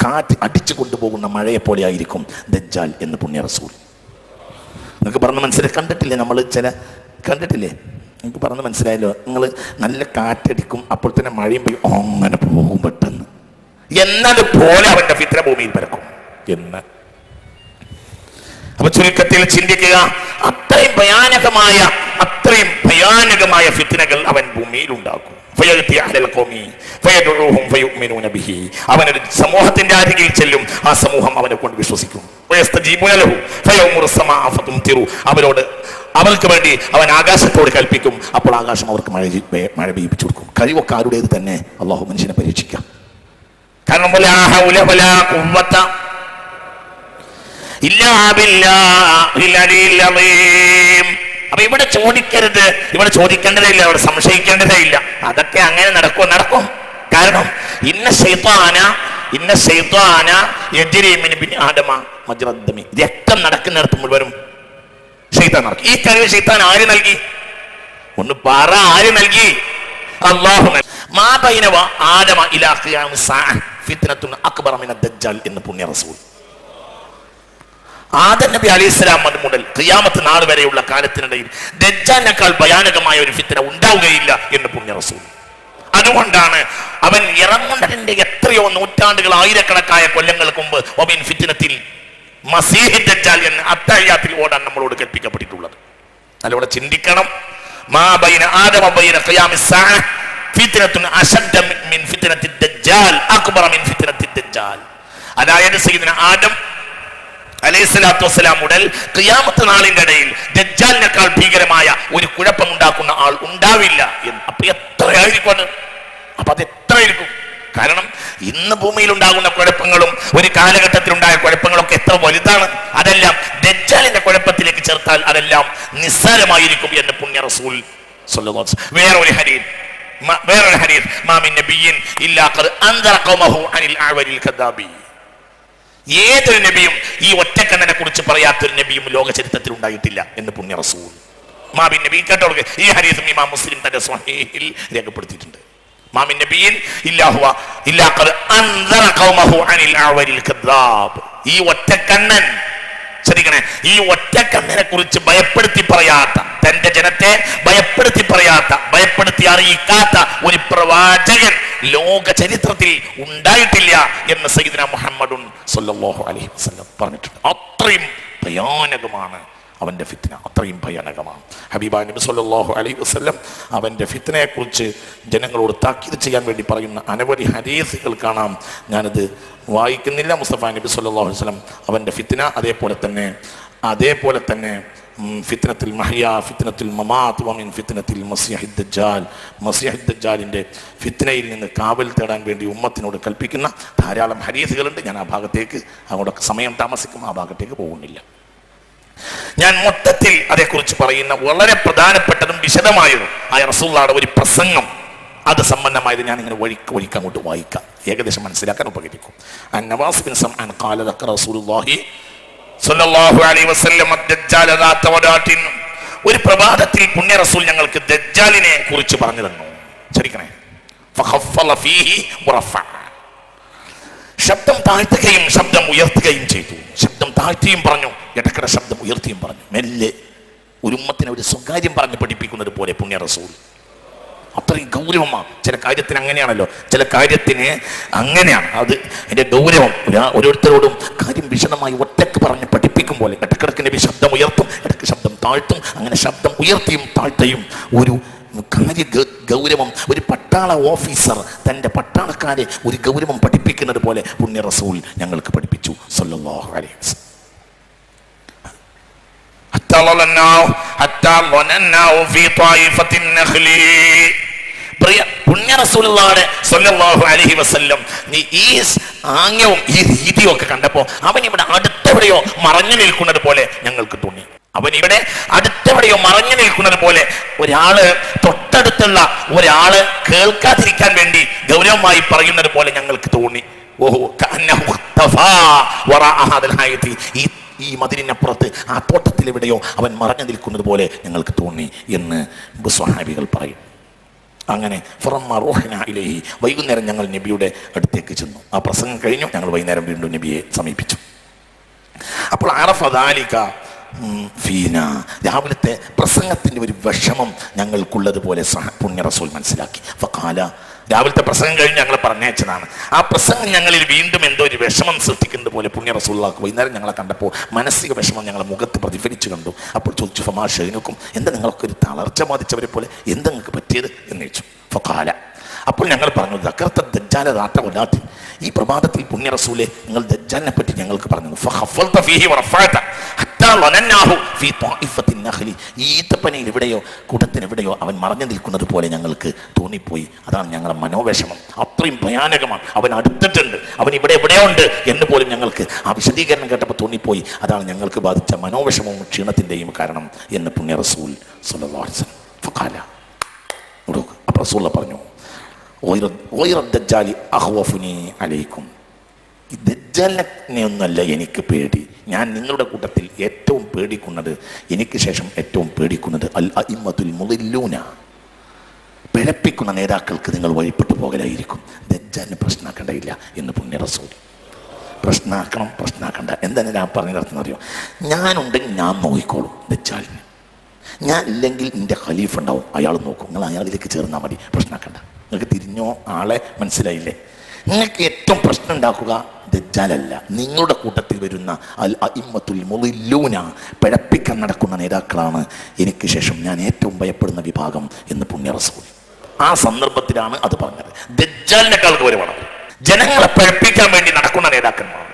കാറ്റ് അടിച്ചു കൊണ്ടുപോകുന്ന മഴയെ പോലെ ആയിരിക്കും ദജ്ജാൽ എന്ന് പുണ്യ റസൂൽ. നിങ്ങൾക്ക് പറഞ്ഞ് മനസ്സിലായി കണ്ടിട്ടില്ലേ? നമ്മൾ കണ്ടിട്ടില്ലേ? നിങ്ങൾക്ക് പറഞ്ഞ് മനസ്സിലായല്ലോ. നിങ്ങൾ നല്ല കാറ്റടിക്കും, അപ്പോൾ തന്നെ മഴയും പെയ്യും, അങ്ങനെ പോകും പെട്ടെന്ന്. എന്നതുപോലെ അവന്റെ ഫിത്ന ഭൂമിയിൽ പരക്കും എന്ന്. അപ്പൊ ചുരുക്കത്തിൽ ചിന്തിക്കുക, അത്രയും ഭയാനകമായ ഫിത്നകൾ അവൻ ഭൂമിയിൽ ഉണ്ടാക്കും. അവനൊരു സമൂഹത്തിന്റെ അരികിൽ ചെല്ലും, ആ സമൂഹം അവനെ കൊണ്ട് വിശ്വസിക്കും. അവർക്ക് വേണ്ടി അവൻ ആകാശത്തോട് കൽപ്പിക്കും, അപ്പോൾ ആകാശം അവർക്ക് മഴ പെയ്യിപ്പിച്ചു കൊടുക്കും. കഴിവൊക്കെ ആരുടേത് തന്നെ. അള്ളാഹു മനുഷ്യനെ പരീക്ഷിക്കാം. കാരണം അപ്പൊ ഇവിടെ ചോദിക്കരുത്, ഇവിടെ ചോദിക്കേണ്ടതേ ഇല്ല, ഇവിടെ സംശയിക്കേണ്ടതേ ഇല്ല. അതൊക്കെ അങ്ങനെ നടക്കും. കാരണം ഇന്ന ശൈത്വാന ആദമ മജ്റദ്ദമി, രക്തം നടക്കുന്നിടത്ത് മുഴുവനും ശൈത്താൻ നടക്കും. ഈ കഴിവ് ശൈത്താൻ ആര് നൽകി? ഒന്ന് പറ, ആര് നൽകി? അല്ലാഹു. മാ ബൈന ആദമ ഇലാ ഖിയാമിസ് സഅ ഫിത്നത്തുൻ അക്ബറ മിന ദജ്ജാൽ എന്ന് പുണ്യ റസൂൽ. ആദം നബി അലൈഹിസ്സലാം മുതൽ ഖിയാമത്ത് നാൾ വരെയുള്ള കാലത്തിനിടയിൽ ദജ്ജാലിനേക്കാൾ ഭയാനകമായ ഒരു ഫിത്ന ഉണ്ടാവുകയില്ല എന്ന് പുണ്യ റസൂൽ. അതുകൊണ്ടാണ് അവൻ ഇറങ്ങുന്നതിന്റെ എത്രയോ നൂറ്റാണ്ടുകൾ, ആയിരക്കണക്കായ കൊല്ലങ്ങൾക്ക് മുമ്പ് വമിൻ ഫിത്നത്തിൽ മസീഹ് ദജ്ജാൽ എന്ന് അത്തഹിയ്യാത്തിൽ ഓടാൻ നമ്മളോട് കൽപ്പിക്കപ്പെട്ടിട്ടുള്ളത്. അതിലൂടെ ചിന്തിക്കണം. മാ ബൈന ആദമ ബൈന ഖിയാമിസ് സഅ ഫിത്നത്തുൻ അശദ്ദ മിൻ ഫിത്നത്തി ദജ്ജാൽ അക്ബറ മിൻ ഫിത്നത്തി ദജ്ജാൽ. അതായത് സയ്യിദുനാ ആദം അലൈഹിസ്സലാത്തു വസ്സലാം മുതൽ ഖിയാമത്ത് നാളിന്റെ ഇടയിൽ ദജ്ജാലിനേക്കാൾ ഭീകരമായ ഒരു കുഴപ്പമുണ്ടാക്കുന്ന ആൾ ഉണ്ടാവില്ല എന്ന്. അപ്പൊ എത്രയായിരിക്കും അത്? അപ്പൊ അത് എത്രയായിരിക്കും? കാരണം ഇന്ന് ഭൂമിയിൽ ഉണ്ടാകുന്ന കുഴപ്പങ്ങളും ഒരു കാലഘട്ടത്തിൽ ഉണ്ടായ കുഴപ്പങ്ങളൊക്കെ എത്ര വലുതാണ്. അതെല്ലാം ദജ്ജാലിന്റെ കുഴപ്പത്തിലേക്ക് ചേർത്താൽ അതെല്ലാം നിസ്സാരമായിരിക്കും എന്ന് പുണ്യ റസൂൽ സ്വല്ലല്ലാഹു അലൈഹി വസല്ലം. വേറൊരു ഹദീസ് മാ മിൻ നബിയ്യിൻ ഇല്ലാ ഖദ് അൻദറ ഖൗമഹു അനിൽ അഅവരിൽ കദാബി. ഏതൊരു നബിയും ഈ ഒറ്റക്കണ്ണനെ കുറിച്ച് പറയാത്തൊരു നബിയും ലോക ചരിത്രത്തിൽ ഉണ്ടായിട്ടില്ല എന്ന് പുണ്യ റസൂൽ. മാ മിൻ നബിയ്യിൻ, കേട്ടോ, ഈ ഹദീസ് ഇമാം മുസ്ലിം തന്റെ സ്വഹീഹിൽ രേഖപ്പെടുത്തിയിട്ടുണ്ട്. മാ മിൻ നബിയ്യിൻ ഇല്ലാ ഹുവ ഇല്ലാ ഖദ് അൻദറ ഖൗമഹു അനിൽ അഅവരിൽ കദാബ്. ഈ ഒറ്റക്കണ്ണൻ, ശ്രദ്ധിക്കണേ, ഈ ഒറ്റക്കണ്ണനെ കുറിച്ച് ഭയപ്പെടുത്തി പറയാത്ത, തന്റെ ജനത്തെ ഭയപ്പെടുത്തി പറയാത്ത, ഭയപ്പെടുത്തി അറിയിക്കാത്ത ഒരു പ്രവാചകൻ ലോക ചരിത്രത്തിൽ ഉണ്ടായിട്ടില്ല എന്ന് സയ്യിദുനാ മുഹമ്മദുൻ സ്വല്ലല്ലാഹു അലൈഹി വസല്ലം പറഞ്ഞിട്ടുണ്ട്. അത്രയും ഭയാനകമാണ് അവന്റെ ഫിത്ന, അത്രയും ഭയാനകമാണ്. ഹബീബായ നബി സ്വല്ലല്ലാഹു അലൈഹി വസല്ലം അവന്റെ ഫിത്നയെ കുറിച്ച് ജനങ്ങളോട് താക്കീത് ചെയ്യാൻ വേണ്ടി പറയുന്ന അനവധി ഹദീസുകൾ കാണാം. ഞാനത് വായിക്കുന്നില്ല. മുസ്തഫ നബി സ്വല്ലല്ലാഹു അലൈഹി വസല്ലം അവന്റെ ഫിത്ന, അതേപോലെ തന്നെ ഫിത്നത്തുൽ മഹ്യ ഫിത്നത്തുൽ മമാത്ത് വമിൻ ഫിത്നത്തിൽ മസീഹിദ് ദജ്ജാൽ, മസീഹിദ് ദജ്ജാലിന്റെ ഫിത്നയിൽ നിന്ന് കാവൽ തേടാൻ വേണ്ടി ഉമ്മത്തിനോട് കൽപ്പിക്കുന്ന ധാരാളം ഹദീസുകളുണ്ട്. ഞാൻ ആ ഭാഗത്തേക്ക്, അങ്ങോട്ടൊക്കെ സമയം താമസിക്കും, ആ ഭാഗത്തേക്ക് പോകുന്നില്ല. ഞാൻ മൊത്തത്തിൽ അതേക്കുറിച്ച് പറയുന്ന വളരെ പ്രധാനപ്പെട്ടതും വിശദമായതും ആയ റസൂലുള്ളാഹിയുടെ ഒരു പ്രസംഗം, അത് സംബന്ധമായത് ഞാൻ ഇങ്ങനെ വഴിക്ക് അങ്ങോട്ട് വായിക്കാം, ഏകദേശം മനസ്സിലാക്കാൻ ഉപകരിക്കും. നവാസ് ബിൻ സമഅൻ ഖാല ദക്കറ റസൂലുള്ളാഹി സ്വല്ലല്ലാഹു അലൈഹി വസല്ലം ദജ്ജാല ദാത വദാത്തിൻ. ഒരു പ്രഭാതത്തിൽ പുണ്യ റസൂൽ ഞങ്ങൾക്ക് ദജ്ജാലിനെ കുറിച്ച് പറഞ്ഞു തന്നു. ശരിക്കണേ, ഫഖഫല ഫീഹി വറഫഅ. ശബ്ദം താഴ്ത്തുകയും ശബ്ദം ഉയർത്തുകയും ചെയ്തു. ശബ്ദം താഴ്ത്തിയും പറഞ്ഞു, ഇടയ്ക്കിടെ ശബ്ദം ഉയർത്തിയും പറഞ്ഞു. മെല്ലെ ഒരു ഉമ്മത്തിനെ ഒരു സ്വകാര്യം പറഞ്ഞ് പഠിപ്പിക്കുന്നത് പോലെ പുണ്യ റസൂൽ. അത്രയും ഗൗരവമാണ്. ചില കാര്യത്തിന് അങ്ങനെയാണല്ലോ, ചില കാര്യത്തിന് അങ്ങനെയാണ് അത് അതിന്റെ ഗൗരവം. ഓരോരുത്തരോടും കാര്യം വിശദമായി ഒറ്റക്ക് പറഞ്ഞ് പഠിപ്പിക്കും പോലെ ഇടക്കിടക്ക് നബി ശബ്ദം ഉയർത്തും, ഇടയ്ക്ക് ശബ്ദം താഴ്ത്തും. അങ്ങനെ ശബ്ദം ഉയർത്തിയും താഴ്ത്തിയും ഒരു കാര്യ ഗൗരവം. ഒരു പട്ടാള ഓഫീസർ തൻ്റെ പട്ടാളക്കാരെ ഒരു ഗൗരവം പഠിപ്പിക്കുന്നത് പോലെ പുണ്യ റസൂൽ ഞങ്ങൾക്ക് പഠിപ്പിച്ചു സല്ലല്ലാഹു അലൈഹി വസല്ലം. പുണ്യ റസൂലുള്ളാഹി സ്വല്ലല്ലാഹു അലൈഹി വസല്ലം ഈ ആംഗ്യവും ഈ രീതിയും ഒക്കെ കണ്ടപ്പോൾ അവൻ ഇവിടെ അടുത്തെവിടെയോ മറഞ്ഞു നിൽക്കുന്നത് പോലെ ഞങ്ങൾക്ക് തോന്നി. അവൻ ഇവിടെ അടുത്തെവിടെയോ മറഞ്ഞു നിൽക്കുന്നത് പോലെ, ഒരാള് തൊട്ടടുത്തുള്ള ഒരാള് കേൾക്കാതിരിക്കാൻ വേണ്ടി ഗൗരവമായി പറയുന്നത് പോലെ ഞങ്ങൾക്ക് തോന്നി. ഈ മദിനിനപ്പുറത്ത് ആ തോട്ടത്തിൽ എവിടെയോ അവൻ മറഞ്ഞു നിൽക്കുന്നത് പോലെ ഞങ്ങൾക്ക് തോന്നി എന്ന് സ്വഹാബികൾ പറയും. അങ്ങനെ വൈകുന്നേരം ഞങ്ങൾ നബിയുടെ അടുത്തേക്ക് ചെന്നു. ആ പ്രസംഗം കഴിഞ്ഞു. ഞങ്ങൾ വൈകുന്നേരം വീണ്ടും നബിയെ സമീപിച്ചു. അപ്പോൾ അറഫ ദാലിക ഫീന, രാവിലത്തെ പ്രസംഗത്തിൻ്റെ ഒരു വിഷമം ഞങ്ങൾക്കുള്ളതുപോലെ പുണ്യ റസൂൽ മനസ്സിലാക്കി. ഫഖാല, രാവിലത്തെ പ്രസംഗം കഴിഞ്ഞ് ഞങ്ങൾ പറഞ്ഞയച്ചതാണ്. ആ പ്രസംഗം ഞങ്ങളിൽ വീണ്ടും എന്തോ ഒരു വിഷമം സൃഷ്ടിക്കുന്നത് പോലെ പുണ്യ റസൂലുള്ളാഹി വൈകുന്നേരം ഞങ്ങളെ കണ്ടപ്പോൾ മാനസിക വിഷമം ഞങ്ങളെ മുഖത്ത് പ്രതിഫലിച്ചു കണ്ടു. അപ്പോൾ ചോദിച്ചു, ഫമാ ഷൈനുക്കും, എന്താ നിങ്ങളൊക്കെ ഒരു തളർച്ച ബാധിച്ചവരെ പോലെ എന്താ നിങ്ങൾക്ക് പറ്റിയത് എന്ന് ചോദിച്ചു. ഫഖാല, അപ്പോൾ ഞങ്ങൾ പറഞ്ഞു, ദക്കർത്ത ദജ്ജാല ദാത്ത വലാത്തി, ഈ പ്രഭാതത്തിൽ പുണ്യ റസൂലെ നിങ്ങൾ ദജ്ജാലിനെ പറ്റി ഞങ്ങൾക്ക് പറഞ്ഞു. ഫഖഫൽത ഫീഹി വറഫഅത ഹത്താ വനന്നാഹു ഫീ ത്വാഇഫത്തിൻ നഖ്ലി, ഈത്തപ്പനയിൽ എവിടെയോ കൂട്ടത്തിന് എവിടെയോ അവൻ മറഞ്ഞു നിൽക്കുന്നത് പോലെ ഞങ്ങൾക്ക് തോന്നിപ്പോയി. അതാണ് ഞങ്ങളുടെ മനോവിഷമം. അത്രയും ഭയാനകമാണ്. അവൻ അടുത്തിട്ടുണ്ട്, അവൻ ഇവിടെ എവിടെയോ ഉണ്ട് എന്ന് പോലും ഞങ്ങൾക്ക് ആ വിശദീകരണം കേട്ടപ്പോൾ തോന്നിപ്പോയി. അതാണ് ഞങ്ങൾക്ക് ബാധിച്ച മനോവിഷമവും ക്ഷീണത്തിൻ്റെയും കാരണം എന്ന് പുണ്യ റസൂൽ സ്വല്ലല്ലാഹു അലൈഹി വസല്ലം. ഫഖാല, അപ്പോൾ റസൂൽ പറഞ്ഞു, അലൈക്കും, ഈ ദജ്ജാലിനെ ഒന്നല്ല എനിക്ക് പേടി. ഞാൻ നിങ്ങളുടെ കൂട്ടത്തിൽ ഏറ്റവും പേടിക്കുന്നത്, എനിക്ക് ശേഷം ഏറ്റവും പേടിക്കുന്നത് അൽ അഇമ്മത്തുൽ മുളില്ലൂന, പിഴപ്പിക്കുന്ന നേതാക്കൾക്ക് നിങ്ങൾ വഴിപ്പെട്ടു പോകലായിരിക്കും. ദജ്ജാലിന് പ്രശ്നമാക്കേണ്ടയില്ല എന്ന് പുണ്യ റസൂൽ. പ്രശ്നമാക്കണ്ട. എന്താണ് ഞാൻ പറഞ്ഞിടത്തുനിന്ന് അറിയോ? ഞാനുണ്ടെങ്കിൽ ഞാൻ നോക്കിക്കോളും ദജ്ജാലിന്. ഞാൻ ഇല്ലെങ്കിൽ എൻ്റെ ഖലീഫ ഉണ്ടാവും, അയാൾ നോക്കും. നിങ്ങൾ അയാളിലേക്ക് ചേർന്നാൽ മതി, പ്രശ്നമാക്കണ്ട. നിങ്ങൾക്ക് തിരിഞ്ഞോ ആളെ മനസ്സിലായില്ലേ? നിങ്ങൾക്ക് ഏറ്റവും പ്രശ്നം ഉണ്ടാക്കുക ദജ്ജാലല്ല, നിങ്ങളുടെ കൂട്ടത്തിൽ വരുന്ന അൽ അഇമ്മത്തുൽ മുളില്ലൂന, പിഴപ്പിക്കാൻ നടക്കുന്ന നേതാക്കളാണ് എനിക്ക് ശേഷം ഞാൻ ഏറ്റവും ഭയപ്പെടുന്ന വിഭാഗം എന്ന് പുണ്യ റസൂൽ. ആ സന്ദർഭത്തിലാണ് അത് പറഞ്ഞത്. ദജ്ജാലിനേക്കാൾ ഗൗരവമാണ് ജനങ്ങളെ പിഴപ്പിക്കാൻ വേണ്ടി നടക്കുന്ന നേതാക്കന്മാർ.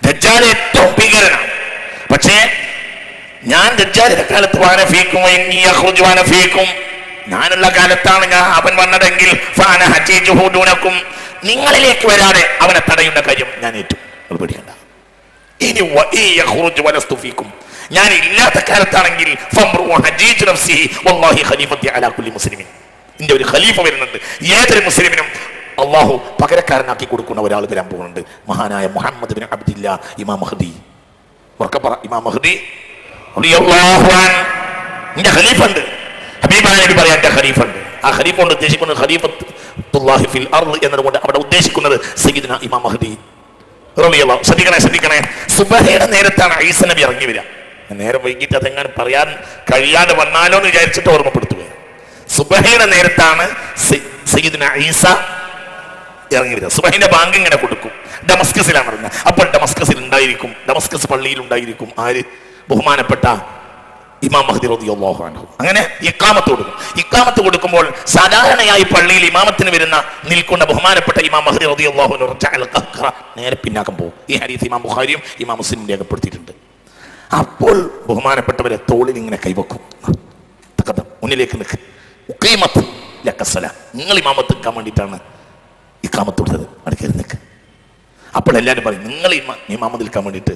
ദജ്ജാൽ ഏറ്റവും ഭീകരനാണ്. പക്ഷേ ഞാൻ ദജ്ജാലിന്റെ കാലത്ത് വാനഫീക്കും, ഞാനുള്ള കാലത്താണ് അവൻ വന്നതെങ്കിൽ നിങ്ങളിലേക്ക് വരാതെ അവനെ തടയുന്ന കാര്യം ഞാൻ ഏറ്റു. പേടിക്കണ്ട. ഇനി ഞാൻ ഇല്ലാത്ത കാലത്താണെങ്കിൽ എന്റെ ഒരു ഖലീഫ വരുന്നുണ്ട്. ഏതൊരു മുസ്ലിമിനും അള്ളാഹു പകരക്കാരനാക്കി കൊടുക്കുന്ന ഒരാൾ വരാൻ പോകുന്നുണ്ട്. മഹാനായ മുഹമ്മദ് ബിൻ അബ്ദില്ല ഇമാം മഹ്ദി. ഇമാം മഹ്ദി എന്റെ ഖലീഫ ഉണ്ട്. ഹബീബാനബി പറയാൻ എന്റെ ഖലീഫ ഉണ്ട്. ആ ഖലീഫ കൊണ്ട് ഉദ്ദേശിക്കുന്നത് ഖലീഫത്തുല്ലാഹി ഫിൽ അർള് എന്നതുകൊണ്ട് അവിടെ ഉദ്ദേശിക്കുന്നത് സയ്യിദുനാ ഇമാം മഹ്ദി റളിയല്ലാഹു. ശ്രദ്ധിക്കണേ. സുബഹയുടെ നേരത്താണ് ഈസ നബി ഇറങ്ങി വരിക. നേരം വൈകിട്ട് അതെങ്ങനെ പറയാൻ കഴിയാതെ വന്നാലോ എന്ന് വിചാരിച്ചിട്ട് ഓർമ്മപ്പെടുത്തുക. സുബഹയുടെ നേരത്താണ് സയ്യിദുനാ ഈസ ഇറങ്ങി വരിക. സുബഹിന്റെ ബാങ്ക് ഇങ്ങനെ കൊടുക്കും. ഡമസ്കസിലാണ് ഇറങ്ങുന്നത്. അപ്പോൾ ഡമസ്കസ് പള്ളിയിൽ ഉണ്ടായിരിക്കും ആര്? ബഹുമാനപ്പെട്ട ഇമാം മഹ്ദി റളിയല്ലാഹു അൻഹു. അങ്ങനെ ഇഖാമത്ത് കൊടുക്കുമ്പോൾ സാധാരണയായി പള്ളിയിൽ ഇമാമത്തിന് വരുന്ന നിൽക്കുന്ന ബഹുമാനപ്പെട്ട ഇമാം മഹ്ദി റളിയല്ലാഹു അൻഹു നേരെ പിന്നാക്കം പോകും. ഈ ഹദീസ് ഇമാം ബുഖാരിയും ഇമാം മുസ്ലിം രേഖപ്പെടുത്തിയിട്ടുണ്ട്. അപ്പോൾ ബഹുമാനപ്പെട്ടവരെ തോളിൽ ഇങ്ങനെ കൈവക്കും. മുന്നിലേക്ക് നിൽക്ക്. നിങ്ങൾ ഇമാമത്ത് നിൽക്കാൻ വേണ്ടിയിട്ടാണ് ഇഖാമത്ത് കൊടുത്തത്, അടുക്കൽ നിൽക്ക്. അപ്പോൾ എല്ലാവരും പറയും, നിങ്ങൾ ഇമാമത്ത് നിൽക്കാൻ വേണ്ടിയിട്ട്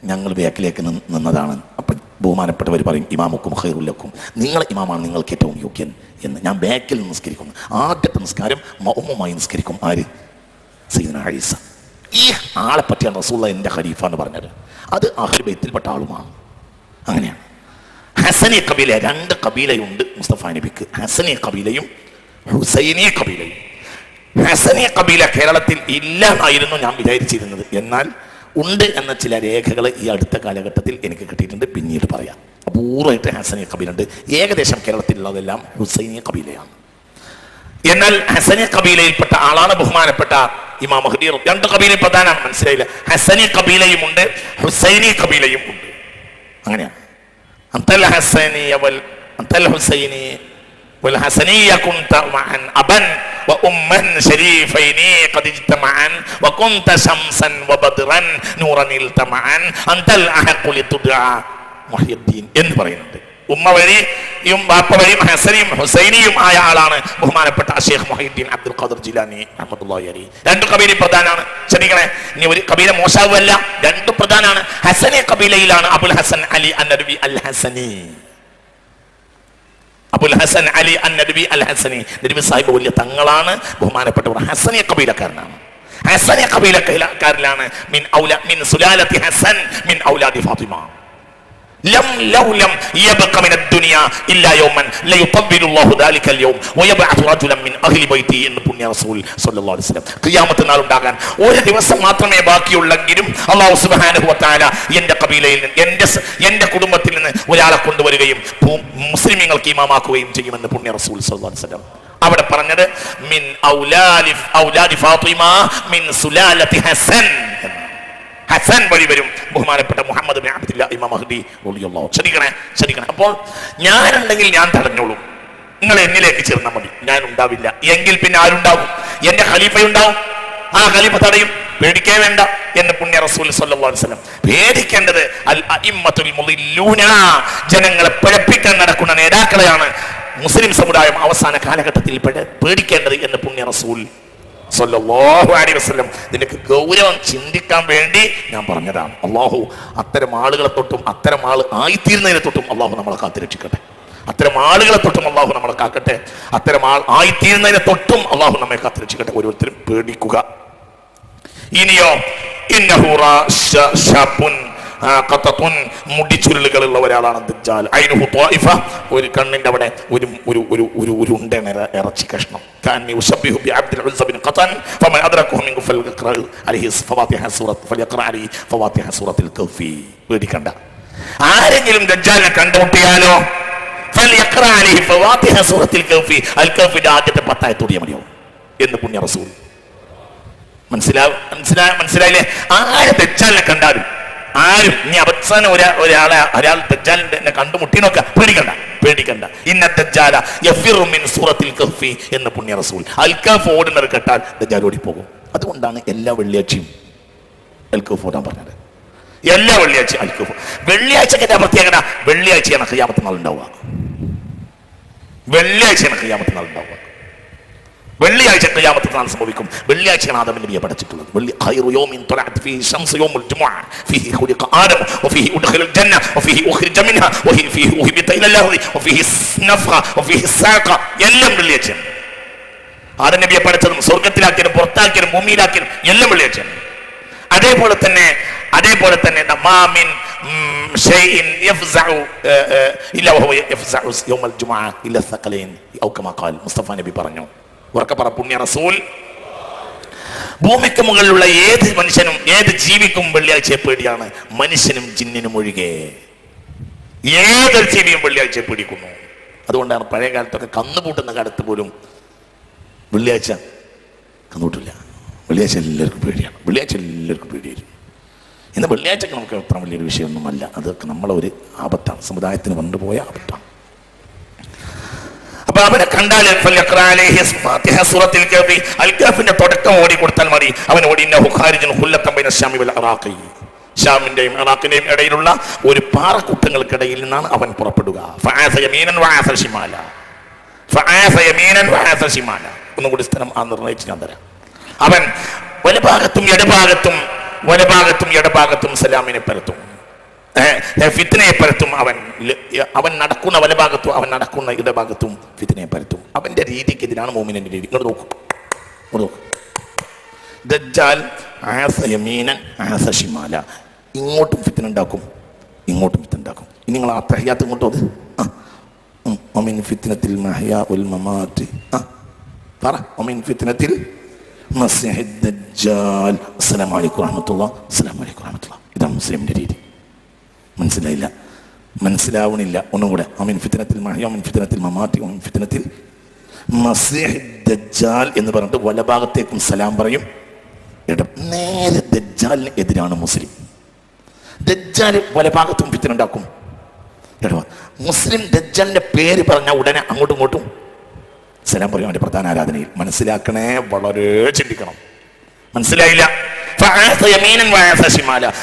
ഞങ്ങൾ ബാക്കിലേക്ക് നിന്നതാണ്. അപ്പം ബഹുമാനപ്പെട്ടവർ പറയും, ഇമാമുക്കും ഖൈറുല്ലക്കും, നിങ്ങൾ ഇമാമാണ് നിങ്ങൾക്ക് ഏറ്റവും യോഗ്യൻ എന്ന്. ഞാൻ ബാക്കിൽ നിസ്കരിക്കുന്നു. ആദ്യത്തെ നിസ്കാരം മഅ്മൂമായി നിസ്കരിക്കും. ആര്? സയ്യിദുനാ ഈസ. ഈ ആളെ പറ്റിയാണ് റസൂലുള്ളാഹി എൻ്റെ ഖലീഫ എന്ന് പറഞ്ഞത്. അത് അഹ്ലു ബൈത്തിൽപ്പെട്ട ആളുമാണ്. അങ്ങനെയാണ്. ഹസനി കബീല, 2 കബീലയുണ്ട് മുസ്തഫ നബിക്ക്. ഹസനി കബീലയും ഹുസൈനി കബീലയും. ഹസനി കബീല കേരളത്തിൽ ഇല്ലെന്നായിരുന്നു ഞാൻ വിചാരിച്ചിരുന്നത്. എന്നാൽ ഉണ്ട് എന്ന ചില രേഖകൾ ഈ അടുത്ത കാലഘട്ടത്തിൽ എനിക്ക് കിട്ടിയിട്ടുണ്ട്. പിന്നീട് പറയാം. അപൂർവമായിട്ട് ഹസനി കബീലുണ്ട്. ഏകദേശം കേരളത്തിലുള്ളതെല്ലാം ഹുസൈനി കബീലയാണ്. എന്നാൽ ഹസനി കബീലയിൽപ്പെട്ട ആളാണ് ബഹുമാനപ്പെട്ട ഇമാം മഹ്ദി. 2 കബീലയും പ്രധാനമാണ്, മനസ്സിലായില്ല. ഹസനി കബീലയും ഉണ്ട്, ഹുസൈനി കബീലയും ഉണ്ട്. അങ്ങനെയാണ്. അന്തൽ ഹുസൈനി والحسنية كنت معا أبا وأما شريفين قد اجتمعا وكنت شمسا وبدرا نورا التمعا أنت الأحق لتدعى محي الدين എന്ന് പറയുന്നുണ്ട്. ഉമ്മ വഴിയും ബാപ്പ വഴിയും ഹസനിയും ഹുസൈനിയും ആയ ആളാണ് ബഹുമാനപ്പെട്ട ഷെയ്ഖ് മുഹീദ്ദീൻ അബ്ദുൽ ഖാദിർ ജിലാനി റഹ്മത്തുള്ളാഹി അലൈഹി. 2 കബീല പ്രധാനമാണ്. ശ്രദ്ധിക്കണേ, ഇനി ഒരു കബീല മോശാവല്ല, 2 പ്രധാനമാണ്. ഹസനി കബീലയിലാണ് അബുൽ ഹസൻ അലി അൻ-നദ്വി അൽ ഹസനി. അബുൽ ഹസൻ അലി അൻ-നദ്വി അൽ ഹസനി നദ്വി സാഹിബ് വലിയ തങ്ങളാണ്. ബഹുമാനപ്പെട്ടവർ ഹസനി കബീലക്കാരനാണ്. ഹസനി കബീലക്കാരിലാണ്. മിൻ സുലാലത്തി ഹസൻ മിൻ ഔലാദി ഫാത്തിമ. لو لم يبق من الدنيا إلا يوما ليطول الله ذلك اليوم ويبعث رجلا من أهل بيته എന്ന് പുണ്യ റസൂൽ സല്ലല്ലാഹു അലൈഹി വസല്ലം. ഖിയാമത്ത് നാൾ ഉണ്ടാകാൻ ഒരു ദിവസം മാത്രമേ ബാക്കിയുള്ളെങ്കിലും അല്ലാഹു സുബ്ഹാനഹു വ തആല എൻ്റെ ഖബീലയിൽ നിന്ന് എൻ്റെ കുടുംബത്തിൽ നിന്ന് ഒരാളെ കൊണ്ടുവരികയും മുസ്ലിമീങ്ങൾക്ക് ഇമാമാക്കുകയും ചെയ്യുമെന്ന് പുണ്യ റസൂൽ സല്ലല്ലാഹു അലൈഹി വസല്ലം. അവിടെ പറഞ്ഞത് മിൻ ഔലാദി ഫാത്തിമ മിൻ സുലാലത്തി ഹസൻ, ഹസൻ വഴി വരും ബഹുമാനപ്പെട്ട മുഹമ്മദ് ബിൻ അബ്ദുല്ലാ ഇമാം മഹ്ദി റളിയല്ലാഹു. ശ്രദ്ധിക്കണേ. അപ്പോൾ ഞാനുണ്ടെങ്കിൽ ഞാൻ തടഞ്ഞോളും, നിങ്ങൾ എന്നിലേക്ക് ചേർന്നാൽ മതി. ഞാൻ ഉണ്ടാവില്ല എങ്കിൽ പിന്നെ ആരുണ്ടാവും? എന്റെ ഖലീഫയുണ്ടാവും, ആ ഖലീഫ തടയും. പേടിക്കേ വേണ്ട എന്ന് പുണ്യ റസൂൽ സല്ലല്ലാഹു അലൈഹി വസല്ലം. പേടിക്കേണ്ടത് അൽ അഇമ്മത്തുൽ മുളില്ലൂന, ജനങ്ങളെ പിഴപ്പിക്കാൻ നടക്കുന്ന നേതാക്കളെയാണ് മുസ്ലിം സമുദായം അവസാന കാലഘട്ടത്തിൽ പേടിക്കേണ്ടത് എന്ന് പുണ്യ റസൂൽ സല്ലല്ലാഹു അലൈഹി വസല്ലം. ഇതിന്റെ ഗൗരവം ചിന്തിക്കാൻ വേണ്ടി ഞാൻ പറഞ്ഞതാണ്. അള്ളാഹു അത്തരം ആളുകളെ തൊട്ടും അത്തരം ആള് ആയിത്തീരുന്നതിനെ തൊട്ടും അള്ളാഹു നമ്മളെ കാത്തുരക്ഷിക്കട്ടെ. അത്തരം ആളുകളെ തൊട്ടും അള്ളാഹു നമ്മളെ കാക്കട്ടെ. അത്തരം ആയിത്തീരുന്നതിനെ തൊട്ടും അള്ളാഹു നമ്മെ കാത്തുരക്ഷിക്കട്ടെ. ഓരോരുത്തരും പേടിക്കുക. ഇനിയോ മുടിച്ചുരുളുകളുള്ള ഒരാളാണ് ദജ്ജാൽ. ഐനുഹു ത്വായിഫ, ഒരു കണ്ണിന്റെ അവിടെ ഒരു ഉണ്ട ഇറച്ചി കഷ്ണം. കാന്നി ഉശബ്ബിഹു ബിഅബ്ദിൽ ഉസ്സ ബിൻ ഖതൻ ഫമൻ അദ്റകഹു മിൻ ഫൽയഖറ അലൈഹി ഫവാത്തിഹ സൂറത്ത് ഫൽയഖറ അലൈഹി ഫവാത്തിഹ സൂറത്തുൽ കഹ്ഫി. പേടിക്കണ്ട. ആരെങ്കിലും ദജ്ജാലിനെ കണ്ടുമുട്ടിയാലോ ഫൽയഖറ അലൈഹി ഫവാത്തിഹ സൂറത്തുൽ കഹ്ഫി, അൽ കഹ്ഫിന്റെ ആദ്യത്തെ 10 ആയത്ത് ഓതിയാൽ മതിയാവും എന്ന് പുണ്യ റസൂൽ. മനസ്സിലായില്ലേ? ആരെ ദജ്ജാലിനെ കണ്ടാലും ആരും ഇനി അവസാനം ഒരാൾ ദജ്ജാലിനെ കണ്ടുമുട്ടി നോക്കുക. പേടിക്കണ്ട. ഇന്ന ദജ്ജാല യഫിറു മിൻ സൂറത്തുൽ കഹ്ഫി എന്ന് പുണ്യ റസൂൽ. അൽ കഹ്ഫ് ഓടുന്നത് കേട്ടാൽ ദജ്ജാൽ ഓടിപ്പോകും. അതുകൊണ്ടാണ് എല്ലാ വെള്ളിയാഴ്ചയും അൽ കഹ്ഫ് ഓടാൻ പറഞ്ഞത്. എല്ലാ വെള്ളിയാഴ്ചയും അൽ കഹ്ഫ്. വെള്ളിയാഴ്ചക്ക് പ്രത്യേകത, വെള്ളിയാഴ്ചയാണ് ഖിയാമത്ത് നാൾ ഉണ്ടാവുക. വെള്ളിയാഴ്ച ഖിയാമത്ത് നാൾ സംഭവിക്കും. വെള്ളിയാഴ്ചയാണ് ആദം നബിയെ പഠിച്ചിട്ടുള്ളത്. ഖൈറു യൗമിൻ തലഅത് ഫീഹി ശംസു യൗമുൽ ജുമുഅ ഫീഹി ഖുലിഖ ആദം വഫീഹി ഉദ്ഖിലൽ ജന്ന വഫീഹി ഉഖ്രിജ മിൻഹാ വഫീഹി ഉഹിബത ഇലൽ അർളി വഫീഹി നഫഖ വഫീഹി സാഖ. എല്ലാം വെള്ളിയാഴ്ചയാണ്. ആദം നബിയെ പഠിച്ചതും സ്വർഗ്ഗത്തിലാക്കിയതും പുറത്താക്കിയതും ഭൂമിയിലാക്കിയതും എല്ലാം വെള്ളിയാഴ്ചയാണ്. അതേപോലെ തന്നെ മാമിൻ ഷൈഇൻ യഫ്സഉ ഇല്ല വഹുവ യഫ്സഉ യൗമൽ ജുമുഅ ഇല്ല സഖലൈൻ ഔ കമാ ഖാൽ മുസ്തഫ നബി പറഞ്ഞു. ഉറക്കെ പറ പുണ്യ റസൂൽ. ഭൂമിക്ക് മുകളിലുള്ള ഏത് മനുഷ്യനും ഏത് ജീവിക്കും വെള്ളിയാഴ്ചയെ പേടിയാണ്, മനുഷ്യനും ജിന്നിനും ഒഴികെ. ഏതൊരു ജീവിയും വെള്ളിയാഴ്ചയെ പേടിക്കുന്നു. അതുകൊണ്ടാണ് പഴയ കാലത്തൊക്കെ കന്നുപൂട്ടുന്ന കാലത്ത് പോലും വെള്ളിയാഴ്ച കന്നുകൂട്ടില്ല. വെള്ളിയാഴ്ച എല്ലാവർക്കും പേടിയായിരുന്നു. ഇന്ന് വെള്ളിയാഴ്ചക്ക് നമുക്ക് അത്ര വലിയൊരു വിഷയമൊന്നുമല്ല. അതൊക്കെ നമ്മളെ ഒരു ആപത്താണ്, സമുദായത്തിന് വന്നുപോയ ആപത്താണ്. അപ്പൊ അവനെ കണ്ടാൽ അൽക്കാഫിന്റെ തുടക്കം ഓടി കൊടുത്താൽ മതി. അവൻ ഓടി ഷാമിന്റെയും ഇറാഖിന്റെയും ഇടയിലുള്ള ഒരു പാറക്കൂട്ടങ്ങൾക്കിടയിൽ നിന്നാണ് അവൻ പുറപ്പെടുക. ഒന്നുകൂടി സ്ഥലം നിർണയിച്ച് ഞാൻ തരാം. അവൻ വലഭാഗത്തും ഇടഭാഗത്തും സലാമിനെ പരത്തും, ഫിത്നയെ പരത്തും. അവൻ നടക്കുന്ന വലഭാഗത്തും അവൻ നടക്കുന്ന ഇടഭാഗത്തും ഫിത്നയെ പരത്തും. അവന്റെ രീതിക്കെതിരാണ് മോമിനന്റെ രീതി. ഇങ്ങോട്ട് നോക്കും. ദജ്ജാൽ ഇങ്ങോട്ടും ഫിത്ന ഉണ്ടാക്കും, ഇങ്ങോട്ടും ഫിത്ന ഉണ്ടാക്കും. ഇനി നിങ്ങൾ അത്തഹിയാത്ത് ഇങ്ങോട്ടോ അത് ഒമിൻ ഫിത്നത്തിൽ മഹ്യാ ഉൽ മമാത്ത് പറ ഒമിൻ ഫിത്നത്തിൽ മസ്യഹ് ദജ്ജാൽ. അസ്സലാമു അലൈക്കും വറഹ്മത്തുള്ളാഹി. അസ്സലാമു അലൈക്കും വറഹ്മത്തുള്ളാഹി. ഇതാണ് മുസ്ലിമിന്റെ രീതി. മനസ്സിലാവണില്ല. ഒന്നും കൂടെ. ഒമിൻ ഫിത്നത്തിൽ മഹ്യാ ഒമിൻ ഫിത്നത്തിൽ മമാത്ത് ഒമിൻ ഫിത്നത്തിൽ മസ്യഹ് ദജ്ജാൽ എന്ന് പറഞ്ഞിട്ട് വലഭാഗത്തേക്കും സലാം പറയും. നേരെ ദജ്ജാലിന് എതിരാണ് മുസ്ലിം. ദജ്ജാൽ വലഭാഗത്തും ഫിത്ന ഉണ്ടാക്കും. മുസ്ലിം ദജ്ജാലിന്റെ പേര് പറഞ്ഞ ഉടനെ അങ്ങോട്ടും ഇങ്ങോട്ടും സലാം പറയും അവന്റെ പ്രധാന ആരാധനയിൽ. മനസ്സിലാക്കണേ, വളരെ ചിന്തിക്കണം. മനസ്സിലായില്ല?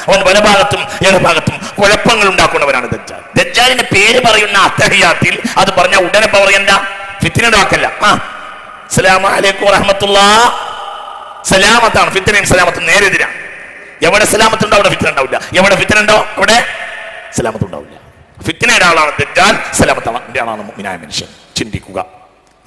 അവൻ വലഭാഗത്തും ഇടഭാഗത്തും കുഴപ്പങ്ങൾ ഉണ്ടാക്കുന്നവരാണ് ദജ്ജാൽ. ദജ്ജാലിന്റെ പേര് പറയുന്ന അത്തഹിയാത്തിൽ അത് പറഞ്ഞ ഉടനെ പറയണ്ട, ഫിത്ന ഉണ്ടാക്കല്ല. അസ്സലാമു അലൈക്കും വറഹ്മത്തുള്ളാഹി. സലാമത്താണ്. ഫിത്നയും സലാമത്തും നേരെ എതിരാണ്. എവിടെ സലാമത്തുണ്ടോ അവിടെ ഫിത്ന ഉണ്ടാവില്ല, എവിടെ ഫിത്ന ഉണ്ടോ അവിടെ സലാമത്ത് ഉണ്ടാവില്ല. ഫിത്നയുടെ ആളാണ് ദജ്ജാൽ, സലാമത്തിന്റെ ആളാണ് മുഅ്മിനായ മനുഷ്യൻ. ചിന്തിക്കുക.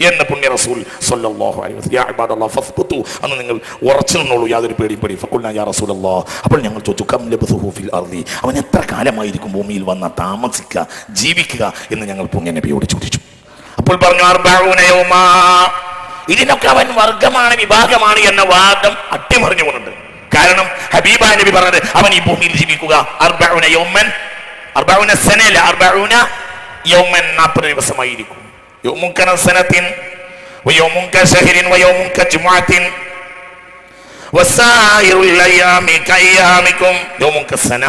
എന്ന് പുണ്യ റസൂൽ സ്വല്ലല്ലാഹു അലൈഹി വസല്ലം. യാ ഇബാദല്ലാഹ് ഫസ്ബുതു, അന്ന് നിങ്ങൾ ഉറച്ചു നിന്നോളൂ, യാതൊരു പേടിയും പേടി. ഫഖുൽനാ യാ റസൂലല്ലാഹ്, അപ്പോൾ ഞങ്ങൾ ചോദിച്ചു കം ലബ്സുഹു ഫിൽ അർളി, അവൻ എത്ര കാലമായിരിക്കും ഭൂമിയിൽ വന്ന താമസിക്കുക ജീവിക്കുക എന്ന് ഞങ്ങൾ പുണ്യ നബിയോട് ചോദിച്ചു. അപ്പോൾ പറഞ്ഞു 40 യൗമാ. ഇതിനൊക്കെ അവൻ വർഗമാണ് വിഭാഗമാണ് എന്ന വാദം അട്ടിമറിഞ്ഞുകൊണ്ടുണ്ട്. കാരണം ഹബീബായ നബി പറഞ്ഞത് അവൻ ഈ ഭൂമിയിൽ ജീവിക്കുക 40 യൗമൻ, 40 സനല 40 യൗമൻ, 40 ദിവസമായിരിക്കും. യൗമുൻ കനസനത്തിൻ വയൗമുൻ കശഹരിൻ വയൗമുൻ കജുമുഅത്തിൻ വസായിറുൽ അയ്യാമി കയ്യാമിക്കും. യൗമുൻ കസന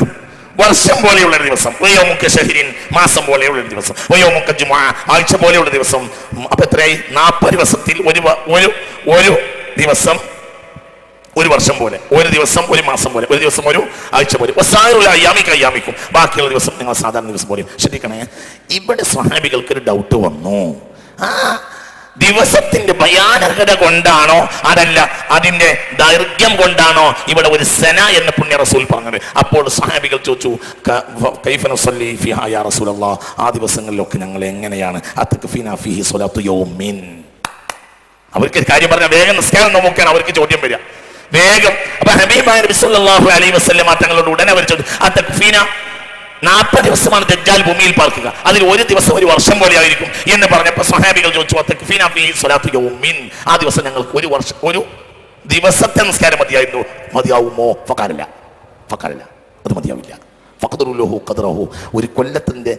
വർഷം പോലെയുള്ള ദിവസം, വയൗമുൻ കശഹരിൻ മാസം പോലെയുള്ള ദിവസം, വയൗമുൻ കജുമുഅ ആഴ്ച പോലെയുള്ള ദിവസം. അപ്പൊ എത്രയായി? 40 ദിവസത്തിൽ ഒരു ദിവസം ഒരു വർഷം പോലെ, ഒരു ദിവസം ഒരു മാസം പോലെ, ഒരു ദിവസം ഒരു ആഴ്ച പോലെ. വസായിറുൽ അയ്യാമി കയ്യാമിക്കും, ബാക്കിയുള്ള ദിവസം നിങ്ങൾ സാധാരണ ദിവസം പോലെ. ശ്രദ്ധിക്കണേ, ഇവിടെ സ്വഹാബികൾക്ക് ഒരു ഡൗട്ട് വന്നു. ആ ദിവസത്തിന്റെ ഭയാനകത കൊണ്ടാണോ അതല്ല അതിന്റെ ദൈർഘ്യം കൊണ്ടാണോ ഇവിടെ ഒരു സന എന്ന് പുണ്യ റസൂൽ പറഞ്ഞത്? അപ്പോൾ സ്വഹാബികൾ ചോദിച്ചു കൈഫ നസല്ലി ഫിഹാ യാ റസൂലല്ലാഹ്, ആ ദിവസങ്ങളിലൊക്കെ ഞങ്ങൾ എങ്ങനെയാണ്? അത്കഫീനാ ഫീഹി സ്വലാത്തു യൗമിൻ. അവർക്ക് കാര്യം പറഞ്ഞ വേഗം നിസ്കാരം നോക്കാൻ അവർക്ക് ചോദ്യം വരിക വേഗം. അപ്പൊ ഹബീബായ നബി സല്ലല്ലാഹു അലൈഹി വസല്ലം തങ്ങളോട് ഉടനെ അവർ ചോദിച്ചു അത്കഫീന, 40 ദിവസമാണ് ദജ്ജാൽ ഭൂമിയിൽ പാർക്കുക, അതിൽ ഒരു ദിവസം ഒരു വർഷം പോലെ ആയിരിക്കും എന്ന് പറഞ്ഞപ്പോൾ സ്വഹാബികൾ ചോദിച്ചു അത്കഫീനാ ഫീഹി സ്വലാത്തു യൗമിൻ, ആ ദിവസം ഞങ്ങൾക്ക് ഒരു ദിവസത്തെ നിസ്കാരം മതിയാവുമോ? ഫഖാലല്ല, അത് മതിയാവില്ല. ഫഖ്ദറുലഹു ഖദ്റഹു, ഒരു കൊല്ലത്തിന്റെ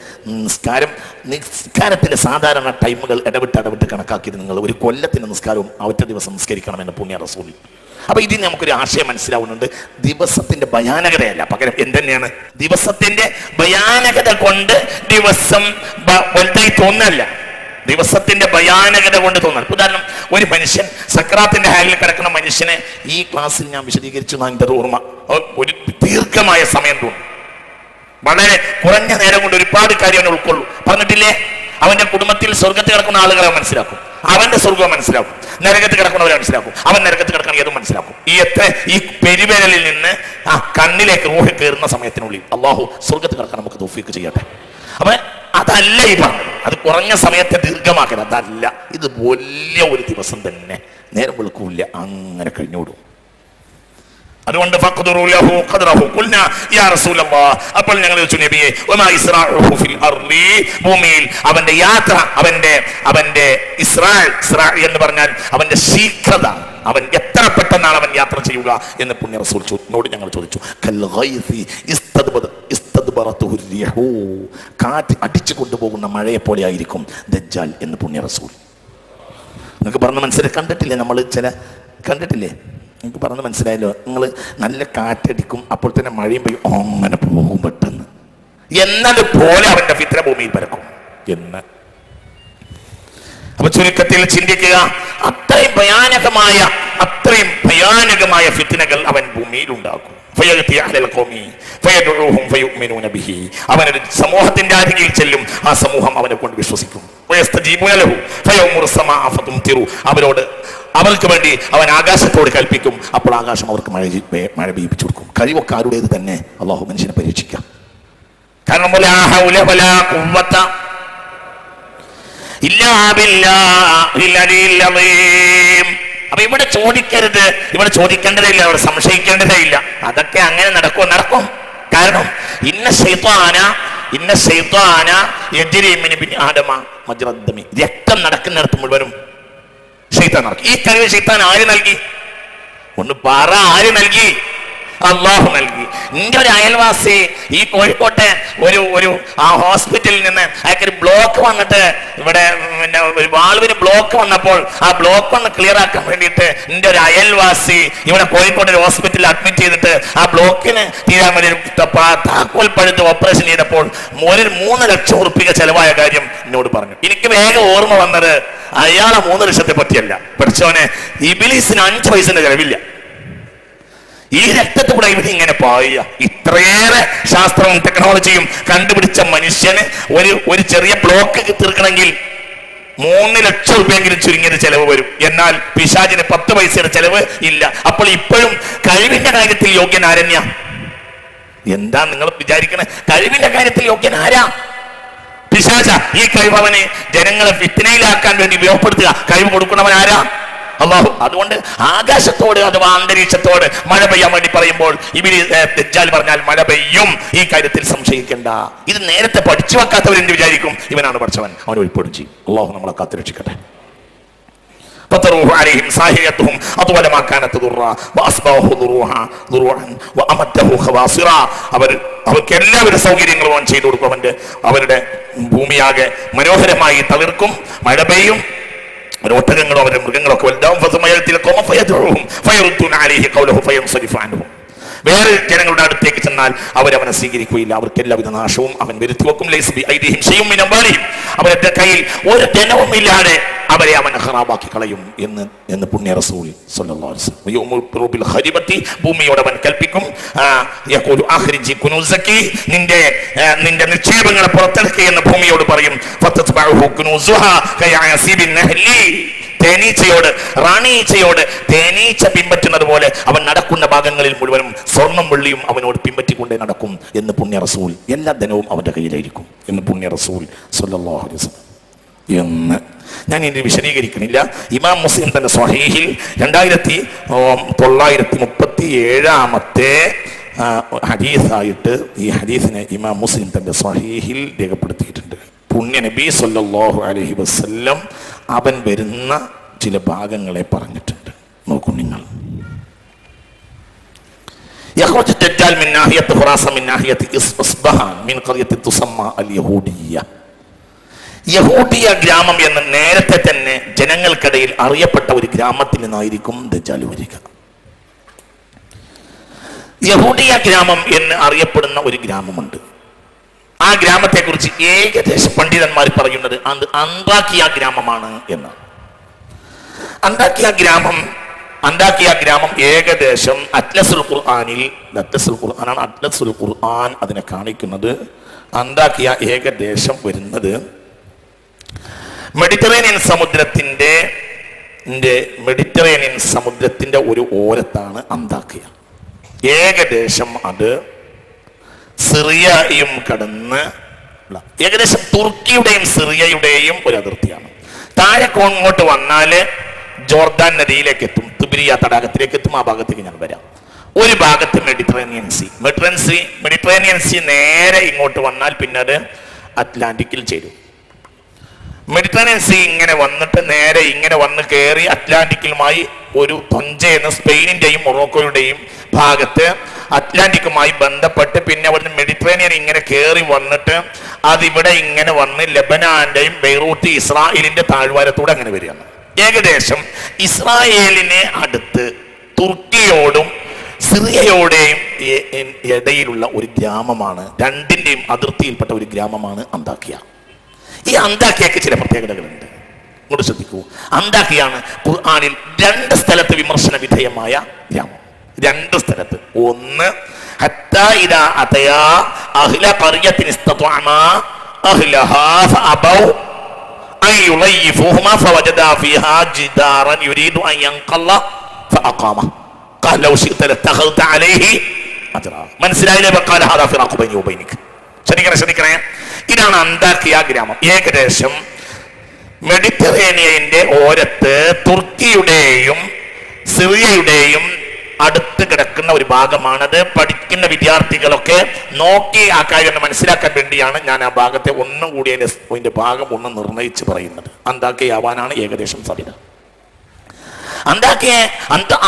നിസ്കാരത്തിന്റെ സാധാരണ ടൈമുകൾ ഇടവിട്ട് കണക്കാക്കിയത് നിങ്ങൾ ഒരു കൊല്ലത്തിന്റെ നിസ്കാരവും ഒറ്റ ദിവസം നിസ്കരിക്കണമെന്ന് പുണ്യ റസൂൽ. അപ്പൊ ഇതിന് നമുക്കൊരു ആശയം മനസ്സിലാവുന്നുണ്ട്. ദിവസത്തിന്റെ ഭയാനകതയല്ല, പകരം എന്തെന്നെയാണ്? ദിവസത്തിന്റെ ഭയാനകത കൊണ്ട് ദിവസം വലുതായി തോന്നല്ല, ദിവസത്തിന്റെ ഭയാനകത കൊണ്ട് തോന്നൽ. ഉദാഹരണം, ഒരു മനുഷ്യൻ സക്രാത്തിന്റെ ഹാലിൽ കിടക്കുന്ന മനുഷ്യനെ ഈ ക്ലാസ്സിൽ ഞാൻ വിശദീകരിച്ചു എൻ്റെ ഓർമ്മ, ഒരു ദീർഘമായ സമയം തോന്നും. വളരെ കുറഞ്ഞ നേരം കൊണ്ട് ഒരുപാട് കാര്യം അവനെ ഉൾക്കൊള്ളൂ. പറഞ്ഞിട്ടില്ലേ, അവന്റെ കുടുംബത്തിൽ സ്വർഗത്തിൽ കിടക്കുന്ന ആളുകളെ മനസ്സിലാക്കും, അവന്റെ സ്വർഗം മനസ്സിലാക്കും, നരകത്ത് കിടക്കുന്നവരെ മനസ്സിലാക്കും, അവൻ നരകത്ത് കിടക്കുന്ന ഏതും മനസ്സിലാക്കും. ഈ പെരുവിരലിൽ നിന്ന് ആ കണ്ണിലേക്ക് റൂഹ് കയറുന്ന സമയത്തിനുള്ളിൽ അള്ളാഹു സ്വർഗത്ത് കിടക്കാൻ നമുക്ക് തൗഫീഖ് ചെയ്യട്ടെ. അപ്പൊ അതല്ല ഈ പറഞ്ഞത്, അത് കുറഞ്ഞ സമയത്തെ ദീർഘമാക്കൽ അതല്ല, ഇത് വലിയ ഒരു ദിവസം തന്നെ, നേരം വെളുക്കൂല്ല, അങ്ങനെ കഴിഞ്ഞോടും. അതുകൊണ്ട് അപ്പോൾ ഞങ്ങൾ ചോദിച്ചു നബിയെ ഭൂമിയിൽ അവന്റെ യാത്ര, അവന്റെ ഇസ്രാ എന്ന് പറഞ്ഞാൽ അവന്റെ ശീഘ്രത, അവൻ എത്ര പെട്ടെന്നാണ് അവൻ യാത്ര ചെയ്യുക എന്ന് പുണ്യ റസൂലിനോട് ഞങ്ങൾ ചോദിച്ചു. കാറ്റ് അടിച്ചു കൊണ്ടുപോകുന്ന മഴയെ പോലെ ആയിരിക്കും ദജ്ജാൽ എന്ന് പുണ്യ റസൂൽ. നിങ്ങൾക്ക് പറഞ്ഞ മനസ്സിലായി, കണ്ടിട്ടില്ലേ? നമ്മൾ കണ്ടിട്ടില്ലേ? നിങ്ങൾക്ക് പറഞ്ഞ് മനസ്സിലായല്ലോ. നിങ്ങൾ നല്ല കാറ്റടിക്കും, അപ്പോൾ തന്നെ മഴയും പെയ്യും, അങ്ങനെ പോകും പെട്ടെന്ന് എന്നതുപോലെ അവന്റെ ഫിത്ന ഭൂമിയിൽ പരക്കും എന്ന്. അപ്പൊ ചുരുക്കത്തിൽ ചിന്തിക്കുക, അത്രയും ഭയാനകമായ ഫിത്നകൾ അവൻ ഭൂമിയിൽ ഉണ്ടാക്കും. അവനൊരു സമൂഹത്തിന്റെ അരികിൽ ചെല്ലും, ആ സമൂഹം അവനെ കൊണ്ട് വിശ്വസിക്കും. അവർക്ക് വേണ്ടി അവൻ ആകാശത്തോട് കൽപ്പിക്കും, അപ്പോൾ ആകാശം അവർക്ക് മഴ പെയ്യിപ്പിച്ചു കൊടുക്കും. കഴിവൊക്കെ ആരുടേത് തന്നെ, അള്ളാഹു മനുഷ്യനെ പരീക്ഷിക്കാം. കാരണം അപ്പൊ ഇവിടെ ചോദിക്കരുത്, ഇവിടെ ചോദിക്കേണ്ടതില്ല, അവിടെ സംശയിക്കേണ്ടതേ ഇല്ല. അതൊക്കെ അങ്ങനെ നടക്കും. കാരണം ഇന്ന ശൈത്വാന ആദമ മജ്റദ്ദമി, രക്തം നടക്കുന്നിടത്ത് മുഴുവനും ശൈത്താൻ നടക്കും. ഈ കഴിവ് ശൈത്താൻ ആര് നൽകി? ഒന്ന് പറ, ആര് നൽകി? അള്ളാഹു നൽകി. എൻ്റെ ഒരു അയൽവാസി ഈ കോഴിക്കോട്ടെ ഒരു ആ ഹോസ്പിറ്റലിൽ നിന്ന് അയാൾക്കൊരു ബ്ലോക്ക് വന്നിട്ട്, ഇവിടെ പിന്നെ ഒരു വാൾവിന് ബ്ലോക്ക് വന്നപ്പോൾ ആ ബ്ലോക്ക് ഒന്ന് ക്ലിയർ ആക്കാൻ വേണ്ടിയിട്ട് എൻ്റെ ഒരു അയൽവാസി ഇവിടെ കോഴിക്കോട് ഒരു ഹോസ്പിറ്റലിൽ അഡ്മിറ്റ് ചെയ്തിട്ട് ആ ബ്ലോക്കിന് തീരാൻ വേണ്ടി താക്കോൽ പഴുത്ത് ഓപ്പറേഷൻ ചെയ്തപ്പോൾ 3 ലക്ഷം ഉറുപ്പിക ചെലവായ കാര്യം എന്നോട് പറഞ്ഞു. എനിക്ക് വേഗം ഓർമ്മ വന്നത് അയാളെ 3 ലക്ഷത്തെ പറ്റിയല്ല, പഠിച്ചവനെ ഇബ്ലീസിന് 5 പൈസന്റെ ചെലവില്ല. ഈ രക്തത്തിലൂടെ ഇവിടെ ഇങ്ങനെ പായുക. ഇത്രയേറെ ശാസ്ത്രവും ടെക്നോളജിയും കണ്ടുപിടിച്ച മനുഷ്യന് ഒരു ചെറിയ ബ്ലോക്ക് തീർക്കണമെങ്കിൽ 3 ലക്ഷം രൂപയെങ്കിലും ചുരുങ്ങിയത് ചെലവ് വരും. എന്നാൽ പിശാചിന് 10 പൈസയുടെ ചെലവ് ഇല്ല. അപ്പോൾ ഇപ്പോഴും കഴിവിന്റെ കാര്യത്തിൽ യോഗ്യൻ ആരണ്യ? എന്താ നിങ്ങൾ വിചാരിക്കണേ? കഴിവിന്റെ കാര്യത്തിൽ യോഗ്യൻ ആരാ? പിശാച. ഈ കഴിവ് അവന് ജനങ്ങളെ ഫിത്നയിലാക്കാൻ വേണ്ടി ഉപയോഗപ്പെടുത്തുക. കഴിവ് കൊടുക്കുന്നവൻ ആരാ? അല്ലാഹു. അതുകൊണ്ട് ആകാശത്തോട് അഥവാ അന്തരീക്ഷത്തോട് മഴ പെയ്യാൻ വേണ്ടി പറയുമ്പോൾ ഇവര് ദജ്ജാൽ പറഞ്ഞാൽ മഴ പെയ്യും, ഈ കാര്യത്തിൽ സംശയിക്കേണ്ട. ഇത് നേരത്തെ പഠിച്ചു വെക്കാത്തവരെന്ത് വിചാരിക്കും? ഇവനാണ് പഠിച്ചവൻ, അവൻ ഒഴിപ്പെടും ചെയ്യും. അല്ലാഹു നമ്മളെ കാത്തുരക്ഷിക്കട്ടെ. അവർക്ക് എല്ലാവരും സൗകര്യങ്ങളും അവൻ ചെയ്തു കൊടുക്കും. അവരുടെ ഭൂമിയാകെ മനോഹരമായി തളിർക്കും, മഴ പെയ്യും, ഒട്ടകങ്ങളും അവരുടെ മൃഗങ്ങളൊക്കെ വലുതാവും. വേറെ ജനങ്ങളുടെ അടുത്തേക്ക് ചെന്നാൽ അവരവനെ സ്വീകരിക്കുകയില്ല, അവർക്ക് എല്ലാവിധ നാശവും അവൻ വരുത്തി വെക്കും. അവരുടെ കയ്യിൽ ഒരു ധനവും ഇല്ലാതെ അവരെ അവൻ ഖറാബാക്കി കളയും എന്ന് പുണ്യ റസൂൽ സ്വല്ലല്ലാഹു അലൈഹി വസല്ലം. ഭൂമിയോട് അവൻ കൽപ്പിക്കും, നിന്റെ നിക്ഷേപങ്ങളെ പുറത്തെടുക്കുക എന്ന് ഭൂമിയോട് പറയും. തേനീച്ചയോട്, റാണീച്ചയോട് തേനീച്ച പിൻപറ്റുന്നത് പോലെ അവൻ നടക്കുന്ന ഭാഗങ്ങളിൽ മുഴുവനും സ്വർണം വെള്ളിയും അവനോട് പിൻപറ്റിക്കൊണ്ടേ നടക്കും എന്ന് പുണ്യ റസൂൽ. എല്ലാ ധനവും അവന്റെ കയ്യിലായിരിക്കും എന്ന് പുണ്യ റസൂൽ സ്വല്ലല്ലാഹു അലൈഹി വസല്ലം എന്ന് ഞാൻ ഇനി വിശദീകരിക്കുന്നില്ല. ഇമാം മുസ്ലിം തന്റെ സ്വഹീഹിൽ 2937 ഹദീസായിട്ട് ഈ ഹദീസിനെ ഇമാം മുസ്ലിം തന്റെ സ്വഹീഹിൽ രേഖപ്പെടുത്തിയിട്ടുണ്ട്. പുണ്യ നബി സല്ലല്ലാഹു അലൈഹി വസല്ലം അവൻ വരുന്ന ചില ഭാഗങ്ങളെ പറഞ്ഞിട്ടുണ്ട്. നോക്കൂ നിങ്ങൾ. يخرج الدجال من ناحية خراسان من ناحية إصبهان من قرية تسمى اليهودية. യഹൂദിയ ഗ്രാമം എന്ന് നേരത്തെ തന്നെ ജനങ്ങൾക്കിടയിൽ അറിയപ്പെട്ട ഒരു ഗ്രാമത്തിൽ നിന്നായിരിക്കും ദജ്ജാൽ വരിക. യഹൂദിയ ഗ്രാമം എന്ന് അറിയപ്പെടുന്ന ഒരു ഗ്രാമമുണ്ട്. ആ ഗ്രാമത്തെ കുറിച്ച് ഏകദേശ പണ്ഡിതന്മാർ പറയുന്നത് അത് അന്താക്കിയ ഗ്രാമമാണ് എന്നാണ്. അന്താക്കിയ ഗ്രാമം ഏകദേശം അറ്റ്ലസുൽ ഖുർആൻ അതിനെ കാണിക്കുന്നത്. അന്താക്കിയ ഏകദേശം വരുന്നത് മെഡിറ്ററേനിയൻ സമുദ്രത്തിന്റെ ഒരു ഓരത്താണ് അന്താക്കിയ. ഏകദേശം അത് സിറിയയും കടന്ന് ഏകദേശം തുർക്കിയുടെയും സിറിയയുടെയും ഒരു അതിർത്തിയാണ്. താഴെ കോങ്ങോട്ട് വന്നാല് ജോർദാൻ നദിയിലേക്ക് എത്തും, തിബിരിയ തടാകത്തിലേക്ക് എത്തും. ആ ഭാഗത്തേക്ക് ഞാൻ വരാം. ഒരു ഭാഗത്ത് മെഡിറ്ററേനിയൻ സീ നേരെ ഇങ്ങോട്ട് വന്നാൽ പിന്നെ അത് അറ്റ്ലാന്റിക്കിൽ ചേരും. മെഡിറ്ററേനിയൻ സീ ഇങ്ങനെ വന്നിട്ട് നേരെ ഇങ്ങനെ വന്ന് കയറി അറ്റ്ലാന്റിക്കുമായി ഒരു തൊഞ്ച എന്ന സ്പെയിനിന്റെയും മൊറോക്കോയുടെയും ഭാഗത്ത് അറ്റ്ലാന്റിക്കുമായി ബന്ധപ്പെട്ട് പിന്നെ അവിടുന്ന് മെഡിറ്ററേനിയൻ ഇങ്ങനെ കയറി വന്നിട്ട് അതിവിടെ ഇങ്ങനെ വന്ന് ലെബനാന്റെയും ബെയ്റൂട്ട് ഇസ്രായേലിന്റെ താഴ്വാരത്തൂടെ അങ്ങനെ വരികയാണ്. ഏകദേശം ഇസ്രായേലിനെ അടുത്ത് തുർക്കിയോടും സിറിയയോടെയും ഇടയിലുള്ള ഒരു ഗ്രാമമാണ്, രണ്ടിന്റെയും അതിർത്തിയിൽപ്പെട്ട ഒരു ഗ്രാമമാണ് അന്താക്കിയ. ഈ അന്താക്കിയക്ക് ചില പ്രത്യേകതകളുണ്ട്. ഇങ്ങോട്ട് ശ്രദ്ധിക്കൂ. അന്താക്കിയാണ് ഖുർആനിൽ 2 സ്ഥലത്ത് വിമർശന വിധേയമായ ഗ്രാമം. 2 സ്ഥലത്ത്. ഒന്ന് ഹത്താ ഇദാ അതയാ അഹ്ല ഖർയത്തിൻ ഇസ്തത്അമാ അഹ്ലഹാ ഫഅബൗ അൻ യുളയ്യിഫൂഹുമാ ഫവജദാ ഫീഹാ ജിദാറൻ യുരീദു അൻ യൻഖല്ല ഫഅഖാമ ഖാല ലൗ ശിഅത ലത്തഖൽത അലൈഹി അജ്റാ. മനസ്സിലായില്ലേ? വഖാല ഹാദാ ഫിറാഖു ബൈനി വബൈനിക. ശ്രദ്ധിക്കണേ. ഇതാണ് അന്താക്കിയ ഗ്രാമം. ഏകദേശം മെഡിറ്ററേനിയന്റെ ഓരത്ത് തുർക്കിയുടെയും സിറിയയുടെയും അടുത്ത് കിടക്കുന്ന ഒരു ഭാഗമാണത്. പഠിക്കുന്ന വിദ്യാർത്ഥികളൊക്കെ നോക്കി ആ കാര്യം മനസ്സിലാക്കാൻ വേണ്ടിയാണ് ഞാൻ ആ ഭാഗത്തെ ഒന്നും കൂടി അതിന്റെ ഭാഗം ഒന്ന് നിർണയിച്ച് പറയുന്നത്. അന്താക്കിയാവാനാണ് ഏകദേശം സാധ്യത.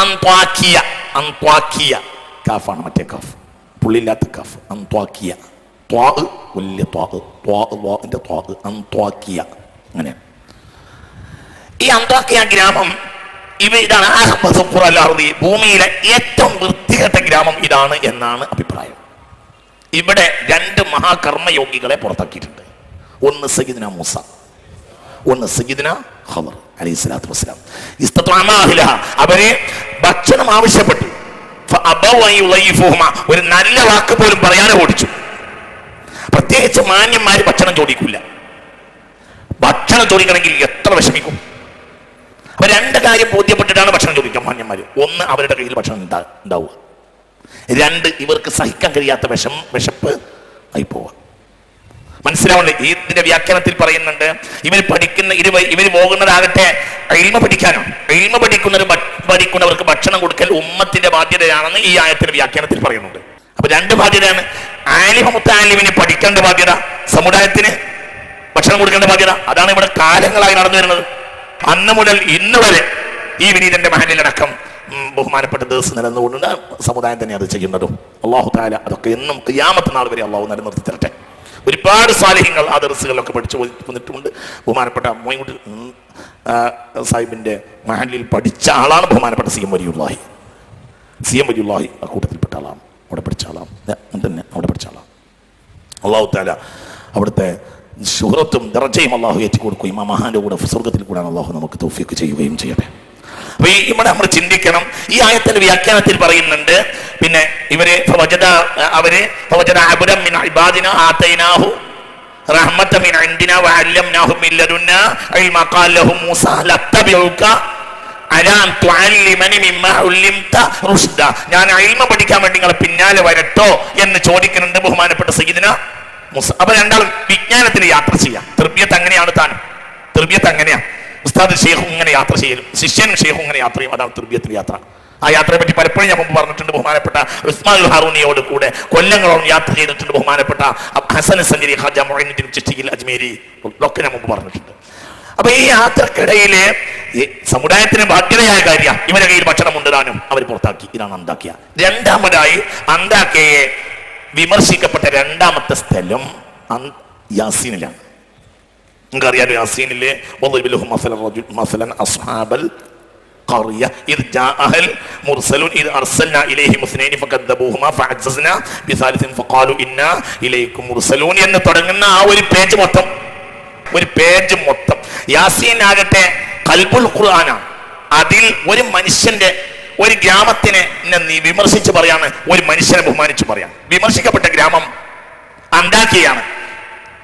അന്ത്വാക്കിയ കാഫാണ്, മറ്റേ കാഫ്, പുള്ളില്ലാത്ത കാഫ്. അന്ത്വാക്കിയ വലിയ അന്ത്വാക്കിയ. അങ്ങനെ ഈ അന്ത്വാക്കിയ ഗ്രാമം ഇതാണ് ഭൂമിയിലെ ഏറ്റവും വൃത്തികെട്ട ഗ്രാമം ഇതാണ് എന്നാണ് അഭിപ്രായം. ഇവിടെ 2 മഹാകർമ്മയോഗികളെ പുറത്താക്കിയിട്ടുണ്ട്. ഒന്ന് സയ്യിദ്ന മൂസ, ഒന്ന് സയ്യിദ്ന ഖദർ അലൈഹിസ്സലാത്തു വസ്സലാം. അവരെ ഭക്ഷണം ആവശ്യപ്പെട്ടു. ഒരു നല്ല വാക്ക് പോലും പറയാതെ ഓടിച്ചു. പ്രത്യേകിച്ച് മാന്യന്മാര് ഭക്ഷണം ചോദിക്കില്ല. ഭക്ഷണം ചോദിക്കണമെങ്കിൽ എത്ര വിഷമിക്കും. അപ്പൊ 2 കാര്യം ബോധ്യപ്പെട്ടിട്ടാണ് ഭക്ഷണം ചോദിക്കുക മാന്യന്മാര്. ഒന്ന്, അവരുടെ കയ്യിൽ ഭക്ഷണം ഉണ്ടാവുക. 2, ഇവർക്ക് സഹിക്കാൻ കഴിയാത്ത വിശപ്പ് ആയി പോവുക. മനസ്സിലാവുന്നത്. ഇതിന്റെ വ്യാഖ്യാനത്തിൽ പറയുന്നുണ്ട്, ഇവർ പോകുന്നതാകട്ടെ ഇൽമ പഠിക്കാനാണ്. ഇൽമ പഠിക്കുന്നവർക്ക് ഭക്ഷണം കൊടുക്കൽ ഉമ്മത്തിന്റെ ബാധ്യതയാണെന്ന് ഈ ആയത്തിന്റെ വ്യാഖ്യാനത്തിൽ പറയുന്നുണ്ട്. അപ്പൊ രണ്ട് ബാധ്യതയാണ്. ആലിമ മുത്താലിമിന് പഠിക്കേണ്ട ബാധ്യത, സമുദായത്തിന് ഭക്ഷണം കൊടുക്കേണ്ട ബാധ്യത. അതാണ് ഇവിടെ കാലങ്ങളായി നടന്നു വരുന്നത്. അന്ന് മുതൽ ഇന്ന് വരെ ഈ വിനീതന്റെ മഹലിലടക്കം ബഹുമാനപ്പെട്ട ദിവസം നിലനിന്നുകൊണ്ട് സമുദായം തന്നെ അത് ചെയ്യുന്നതും. അല്ലാഹു തആല അതൊക്കെ എന്നും ഖിയാമത്ത് നാൾ വരെ അല്ലാഹു നിലനിർത്തി തരട്ടെ. ഒരുപാട് സാലിഹ്യങ്ങൾ ആ ദർസുകളിലൊക്കെ പഠിച്ചു വന്നിട്ടുണ്ട്. ബഹുമാനപ്പെട്ട മൊയ്‌മുട്ടി സാഹിബിന്റെ മഹലിൽ പഠിച്ച ആളാണ് ബഹുമാനപ്പെട്ട സി എം വലിയുള്ളാഹി. ആ കൂട്ടത്തിൽപ്പെട്ട ആളാണ്, അവിടെ പഠിച്ച ആളാണ്, തന്നെ അവിടെ പഠിച്ച ആളാണ്. അല്ലാഹു തആല അവിടുത്തെ ശുഹ്റത്തും ദർജയും അല്ലാഹു ഏറ്റി കൊടുക്കുകയും ആ മഹാന്റെ കൂടെ സ്വർഗ്ഗത്തിൽ കൂടാൻ അല്ലാഹു നമുക്ക് തൗഫീഖ് ചെയ്യുകയും ചെയ്യട്ടെ. അപ്പൊ ഇവിടെ നമ്മൾ ചിന്തിക്കണം. ഈ ആയത്തിന്റെ വ്യാഖ്യാനത്തിൽ പറയുന്നുണ്ട്, പിന്നെ ഇവര് ഞാൻ ഇൽമ പഠിക്കാൻ വേണ്ടി നിങ്ങളെ പിന്നാലെ വരട്ടോ എന്ന് ചോദിക്കുന്നുണ്ട് ബഹുമാനപ്പെട്ട സയ്യിദിന മൂസ. അപ്പൊ രണ്ടാളും വിജ്ഞാനത്തിന് യാത്ര ചെയ്യാം. തർബിയത്ത് അങ്ങനെയാണ്. തർബിയത്ത് അങ്ങനെയാണ്. ഉസ്താദ് ഷെയ്ഖും ഇങ്ങനെ യാത്ര ചെയ്യലും, ശിഷ്യനും ഷെയ്ഖും ഇങ്ങനെ യാത്ര ചെയ്യും. അതാണ് തർബിയത്തിൽ യാത്ര. ആ യാത്രയെ പറ്റി പലപ്പോഴും ഞാൻ മുമ്പ് പറഞ്ഞിട്ടുണ്ട്. ബഹുമാനപ്പെട്ട ഉസ്മാൻ ഹാറൂനിയോട് കൂടെ കൊല്ലങ്ങളോളം യാത്ര ചെയ്തിട്ടുണ്ട്. ബഹുമാനപ്പെട്ട ഹസൻ സഞ്ചരി ഖാജ മുഈനുദ്ദീൻ ചിശ്തി അജ്മീരി ഒക്കെ ഞാൻ മുമ്പ് പറഞ്ഞിട്ടുണ്ട്. അപ്പൊ ഈ യാത്രക്കിടയില് സമുദായത്തിന് ബാധ്യതയായ കാര്യം ഇവരെ കയ്യിൽ ഭക്ഷണം കൊണ്ടുവരാനും അവർ പുറത്താക്കി. ഇതാണ് അന്താക്കിയ. രണ്ടാമതായി അന്താക്കയെ വിമർശിക്കപ്പെട്ട രണ്ടാമത്തെ സ്ഥലം യാസീനിലാണ്. നിങ്ങൾക്കറിയാലോ യാസീനിലെ അസ്ഹാബൽ ഖറിയ ഇദ് ജാഅഹൽ മുർസലൂൻ ഇദ് അർസൽനാ ഇലൈഹിം മുസ്നൈനി ഫകദ്ദബൂഹുമാ ഫഅജ്സസ്നാ ബിസാലിസിൻ ഫഖാലു ഇന്നാ ഇലൈക്കും മുർസലൂൻ എന്ന് തുടങ്ങുന്ന ആ ഒരു പേജ് മൊത്തം യാസീൻ ആകട്ടെ ഖൽബുൽ ഖുർആനാണ്. അതിൽ ഒരു മനുഷ്യന്റെ ഒരു ഗ്രാമത്തിനെ വിമർശിച്ച് പറയാണ്, ഒരു മനുഷ്യനെ ബഹുമാനിച്ച് പറയാം. വിമർശിക്കപ്പെട്ട ഗ്രാമം അന്താക്കിയാണ്.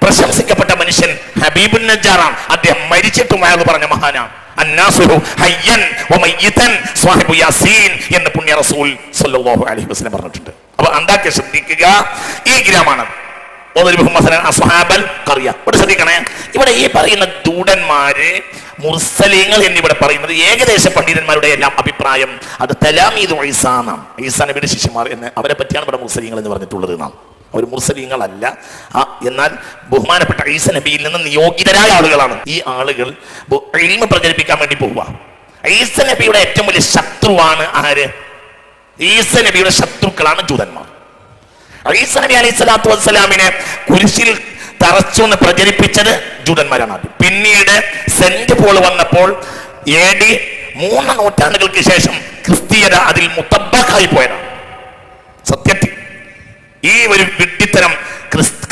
പ്രശംസിക്കപ്പെട്ട മനുഷ്യൻ ഹബീബുൻ നജ്ജാറാണ്. അദ്ദേഹം മരിച്ചിട്ടും അയാൾ പറഞ്ഞ മഹാനാണ്. അന്നാസുഹു ഹയ്യൻ വമയ്യിതൻ സ്വാഹിബു യാസീൻ എന്ന് പുണ്യ റസൂൽ സ്വല്ലല്ലാഹു അലൈഹി വസല്ലം പറഞ്ഞിട്ടുണ്ട്. അപ്പൊ അന്താക്കിയ ശ്രദ്ധിക്കുക, ഈ ഗ്രാമമാണ്. ഇവിടെ ശ്രദ്ധിക്കണേ, ഇവിടെ ഈ പറയുന്ന ദൂതന്മാര് മുർസലീങ്ങൾ എന്നിവിടെ പറയുന്നത് ഏകദേശ പണ്ഡിതന്മാരുടെ എല്ലാം അഭിപ്രായം അത് തലാമീദു ഈസാ എന്നാണ്. ഈസാ നബിയുടെ ശിഷ്യന്മാർ എന്ന് അവരെ പറ്റിയാണ് ഇവിടെ മുർസലീങ്ങൾ എന്ന് പറഞ്ഞിട്ടുള്ളത് എന്നാണ്. അവർ മുർസലീങ്ങളല്ല. എന്നാൽ ബഹുമാനപ്പെട്ട ഈസ നബിയിൽ നിന്ന് നിയോഗിതരായ ആളുകളാണ്. ഈ ആളുകൾ ഇൽമ പ്രചരിപ്പിക്കാൻ വേണ്ടി പോവുക. ഈസ നബിയുടെ ഏറ്റവും വലിയ ശത്രുവാണ് ആര്? ഈസ നബിയുടെ ശത്രുക്കളാണ് ജൂതന്മാർ. ഈസ നബി അലൈഹി സ്വലാത്തു വസ്സലാമിനെ കുരിശിൽ തറച്ചൊന്ന് പ്രചരിപ്പിച്ചത് ജൂതന്മാരാണ് ആദ്യം. പിന്നീട് സെന്റ് പോൾ വന്നപ്പോൾ AD 3 നൂറ്റാണ്ടുകൾക്ക് ശേഷം ക്രിസ്തീയത അതിൽ മുത്തബ്ബക്കായി പോയതാണ്. സത്യത്തിൽ ഈ ഒരു വിഡ്ഢിത്തരം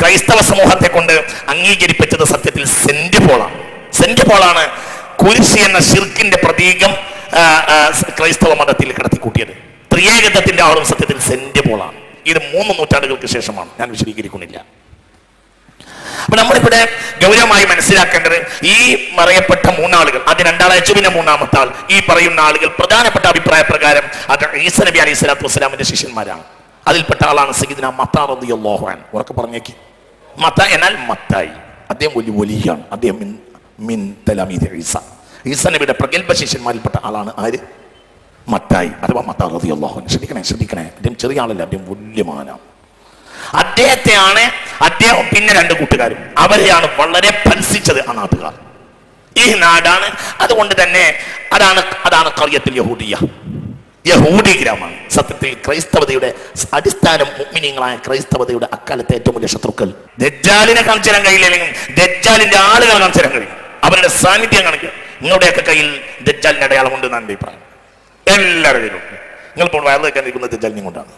ക്രൈസ്തവ സമൂഹത്തെ കൊണ്ട് അംഗീകരിപ്പിച്ചത് സത്യത്തിൽ സെന്റ് പോളാണ് കുരിശ് എന്ന ശിർക്കിന്റെ പ്രതീകം ക്രൈസ്തവ മതത്തിൽ കടത്തിക്കൂട്ടിയത്. ത്രിയേകത്വത്തിന്റെ ആളും സത്യത്തിൽ സെന്റ് പോളാണ്. ഇത് 3 നൂറ്റാണ്ടുകൾക്ക് ശേഷമാണ്. ഞാൻ വിശദീകരിക്കുന്നില്ല. അപ്പൊ നമ്മളിവിടെ ഗൗരവമായി മനസ്സിലാക്കേണ്ടത് ഈ പറയപ്പെട്ട 3 ആളുകൾ, അത് 2 ആളയച്ചു, പിന്നെ 3ാമത്തെ ആൾ, ഈ പറയുന്ന ആളുകൾ പ്രധാനപ്പെട്ട അഭിപ്രായ പ്രകാരം അത് ഈസ നബി അലൈഹി സ്വലാത്തു വസ്സലാമിന്റെ ശിഷ്യന്മാരാണ്. അതിൽപ്പെട്ട ആളാണ് സയ്യിദുനാ മത്താ റളിയല്ലാഹു അൻഹു. ഉറക്കെ പറഞ്ഞേക്ക്. മത്താ എന്നാൽ മത്തായി. അദ്ദേഹം വലിയ വലിയാണ്. അദ്ദേഹം മിൻ തലാമീദ് ഈസ നബിയുടെ പ്രഗൽഭ ശിഷ്യന്മാരിൽപ്പെട്ട ആളാണ് ആര്? മത്തായി അഥവാ മത്താ റളിയല്ലാഹു അൻഹു. ശ്രദ്ധിക്കണേ, അദ്ദേഹം ചെറിയ ആളല്ല, അദ്ദേഹം വലിയ മഹാനാണ്. അദ്ദേഹം പിന്നെ 2 കൂട്ടുകാരും, അവരെയാണ് വളരെ ഭത്സിച്ചത് ആ നാട്ടുകാർ. ഈ നാടാണ്. അതുകൊണ്ട് തന്നെ അതാണ് ഖറിയത്തുൽ യഹൂദിയ്യ, യഹൂദി ഗ്രാമമാണ്. സത്യത്തിൽ ക്രൈസ്തവതയുടെ അടിസ്ഥാനം മുഅ്മിനീങ്ങളായ ക്രൈസ്തവതയുടെ അക്കാലത്തെ ഏറ്റവും വലിയ ശത്രുക്കൾ. ദജ്ജാലിനെ കാണിച്ചു തരാൻ കഴിയില്ലെങ്കിൽ ദജ്ജാലിന്റെ ആളുകൾ കാണിച്ചു തരാൻ കഴിയും. അവരുടെ സാന്നിധ്യം കാണിക്കുക. നിങ്ങളുടെയൊക്കെ കയ്യിൽ ദജ്ജാലിന്റെ അടയാളമുണ്ട് എന്നാണ് എൻ്റെ അഭിപ്രായം. എല്ലാവരുടെ കയ്യിലും നിങ്ങൾ ഇപ്പോൾ വയറ് വെക്കാൻ ഇരിക്കുന്നത് ദജ്ജാലിനെ കൊണ്ടാണ്.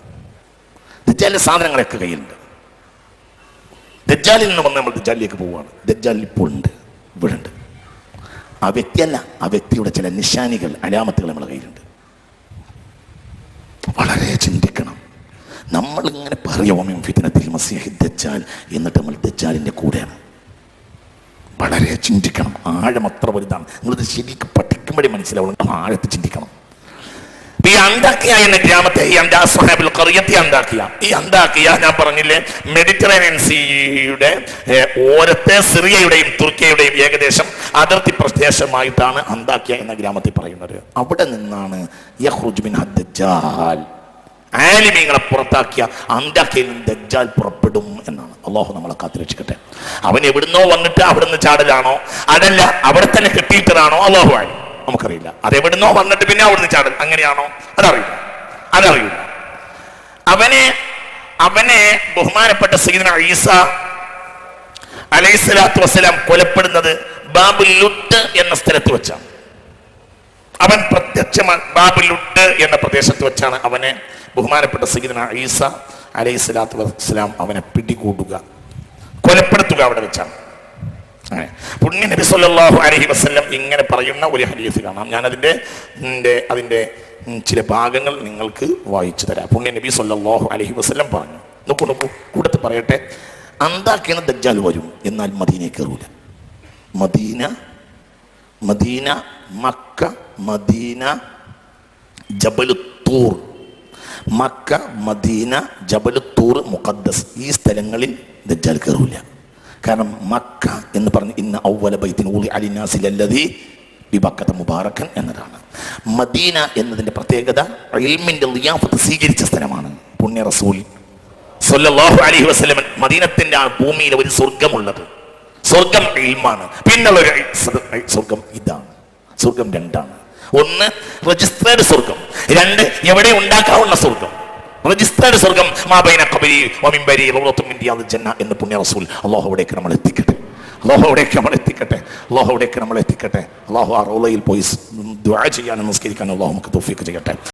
ദജ്ജാലിന്റെ സാധനങ്ങളൊക്കെ കയ്യിലുണ്ട്. ദജ്ജാലിൽ നിന്ന് വന്ന് നമ്മൾ ദജ്ജാലിലേക്ക് പോവുകയാണ്. ദജ്ജാലിൽ ഇപ്പോൾ ഉണ്ട്, ഇവിടെ ഉണ്ട്. ആ വ്യക്തിയല്ല, ആ വ്യക്തിയുടെ ചില നിശാനികൾ, അലാമത്തുകൾ നമ്മുടെ കയ്യിലുണ്ട്. വളരെ ചിന്തിക്കണം. നമ്മളിങ്ങനെ പറയുമോ ഫിത്നത്തിൽ മസീഹി ദജ്ജാൽ, എന്നിട്ട് നമ്മൾ ദജ്ജാലിൻ്റെ കൂടെയാണ്. വളരെ ചിന്തിക്കണം. ആഴം അത്ര വലുതാണ്. നിങ്ങളിത് ശരിക്കും പഠിക്കുമ്പോഴേ മനസ്സിലാവണം. ആഴത്ത് ചിന്തിക്കണം. ഈ അന്താക്കിയ എന്ന ഗ്രാമത്തെ ഈ അന്താക്കിയ ഞാൻ പറഞ്ഞില്ലേ, മെഡിറ്ററേനിയൻ സീയുടെ ഓരത്തെ സിറിയയുടെയും തുർക്കിയുടെയും ഏകദേശം അതിർത്തി പ്രദേശമായിട്ടാണ് അന്താക്കിയ എന്ന ഗ്രാമത്തിൽ പറയുന്നത്. അവിടെ നിന്നാണ് യഖ്റുജു മിൻഹ ദജ്ജാൽ, ആലിമീങ്ങളെ പുറത്താക്കിയ അന്താക്കിയയിൽ നിന്ന് ദജ്ജാൽ പുറപ്പെടും എന്നാണ്. അള്ളാഹു നമ്മളെ കാത്തുരക്ഷിക്കട്ടെ. അവൻ എവിടുന്നോ വന്നിട്ട് അവിടുന്ന് ചാടലാണോ, അതല്ല അവിടെ തന്നെ കെട്ടിയിട്ടതാണോ, അള്ളാഹു ആയി നമുക്കറിയില്ല. അതെവിടുന്നോ വന്നിട്ട് പിന്നെ അവിടുന്ന് ചാടൽ അങ്ങനെയാണോ, അതറിയില്ല. അവനെ ബഹുമാനപ്പെട്ട സയ്യിദുനാ ഈസ അലൈഹിസ്സലാത്തു വസ്സലാം കൊലപ്പെടുന്നത് ബാബുൽ ലുഡ് എന്ന സ്ഥലത്ത് വെച്ചാണ്. അവൻ പ്രത്യക്ഷമായി ബാബുൽ ലുഡ് എന്ന പ്രദേശത്ത് വെച്ചാണ് അവനെ ബഹുമാനപ്പെട്ട സയ്യിദുനാ ഈസ അലൈഹിസ്സലാത്തു വസ്സലാം അവനെ പിടികൂടുക, കൊലപ്പെടുത്തുക അവിടെ വെച്ചാണ്. പുണ്യ നബി സല്ലല്ലാഹു അലൈഹി വസല്ലം ഇങ്ങനെ പറയുന്ന ഒരു ഹദീസ് കാണാം. ഞാൻ അതിന്റെ ചില ഭാഗങ്ങൾ നിങ്ങൾക്ക് വായിച്ചു തരാം. പുണ്യ നബി സല്ലല്ലാഹു അലൈഹി വസല്ലം പറഞ്ഞു, നോക്കൂ കൂട്ടത്തിൽ പറയട്ടെ, അന്താക്കിയ ദജ്ജാൽ വരും, എന്നാൽ മദീനയെ കയറൂല. മദീന മക്ക, മദീന ജബലുത്തൂർ, മക്ക മദീന ജബലുത്തൂർ മുഖദ്ദസ്, ഈ സ്ഥലങ്ങളിൽ ദജ്ജാൽ കയറൂല. കാരണം മക്ക എന്ന് പറഞ്ഞ് ഇന്ന ഔവല ബൈത്തിൻ ഊളിഅ ലിന്നാസി ലല്ലദീ ബിബക്കത മുബാറക്കൻ എന്നതാണ്. മദീന എന്നതിൻ്റെ പ്രത്യേകത ഇൽമിൻ്റെ ളിയാഫത്ത് സ്വീകരിച്ച സ്ഥലമാണ്. പുണ്യ റസൂൽ സ്വല്ലല്ലാഹു അലൈഹി വസല്ലം മദീനത്തിൻ്റെ ആ ഭൂമിയിൽ ഒരു സ്വർഗമുള്ളത്, സ്വർഗം ഇൽമാണ്. പിന്നുള്ളൊരു സ്വർഗം ഇതാണ്. സ്വർഗം രണ്ടാണ്. ഒന്ന് രജിസ്റ്റേർഡ് സ്വർഗം, രണ്ട് എവിടെ ഉണ്ടാക്കാവുന്ന സ്വർഗം. രജിസ്റ്റേർഡ് സ്വർഗം മാബൈന ഖബരി വമിൻബരി റൗളത്തും മിൻ റിയാദിൽ ജന്ന എന്ന് പുണ്യ റസൂൽ. അല്ലാഹു അവിടേക്ക് നമ്മൾ എത്തിക്കട്ടെ, അല്ലാഹു ആ റൗളയിൽ പോയി ദുആ ചെയ്യാനും നിസ്കരിക്കാനും അല്ലാഹു നമുക്ക് തൗഫീഖ് ചെയ്യട്ടെ.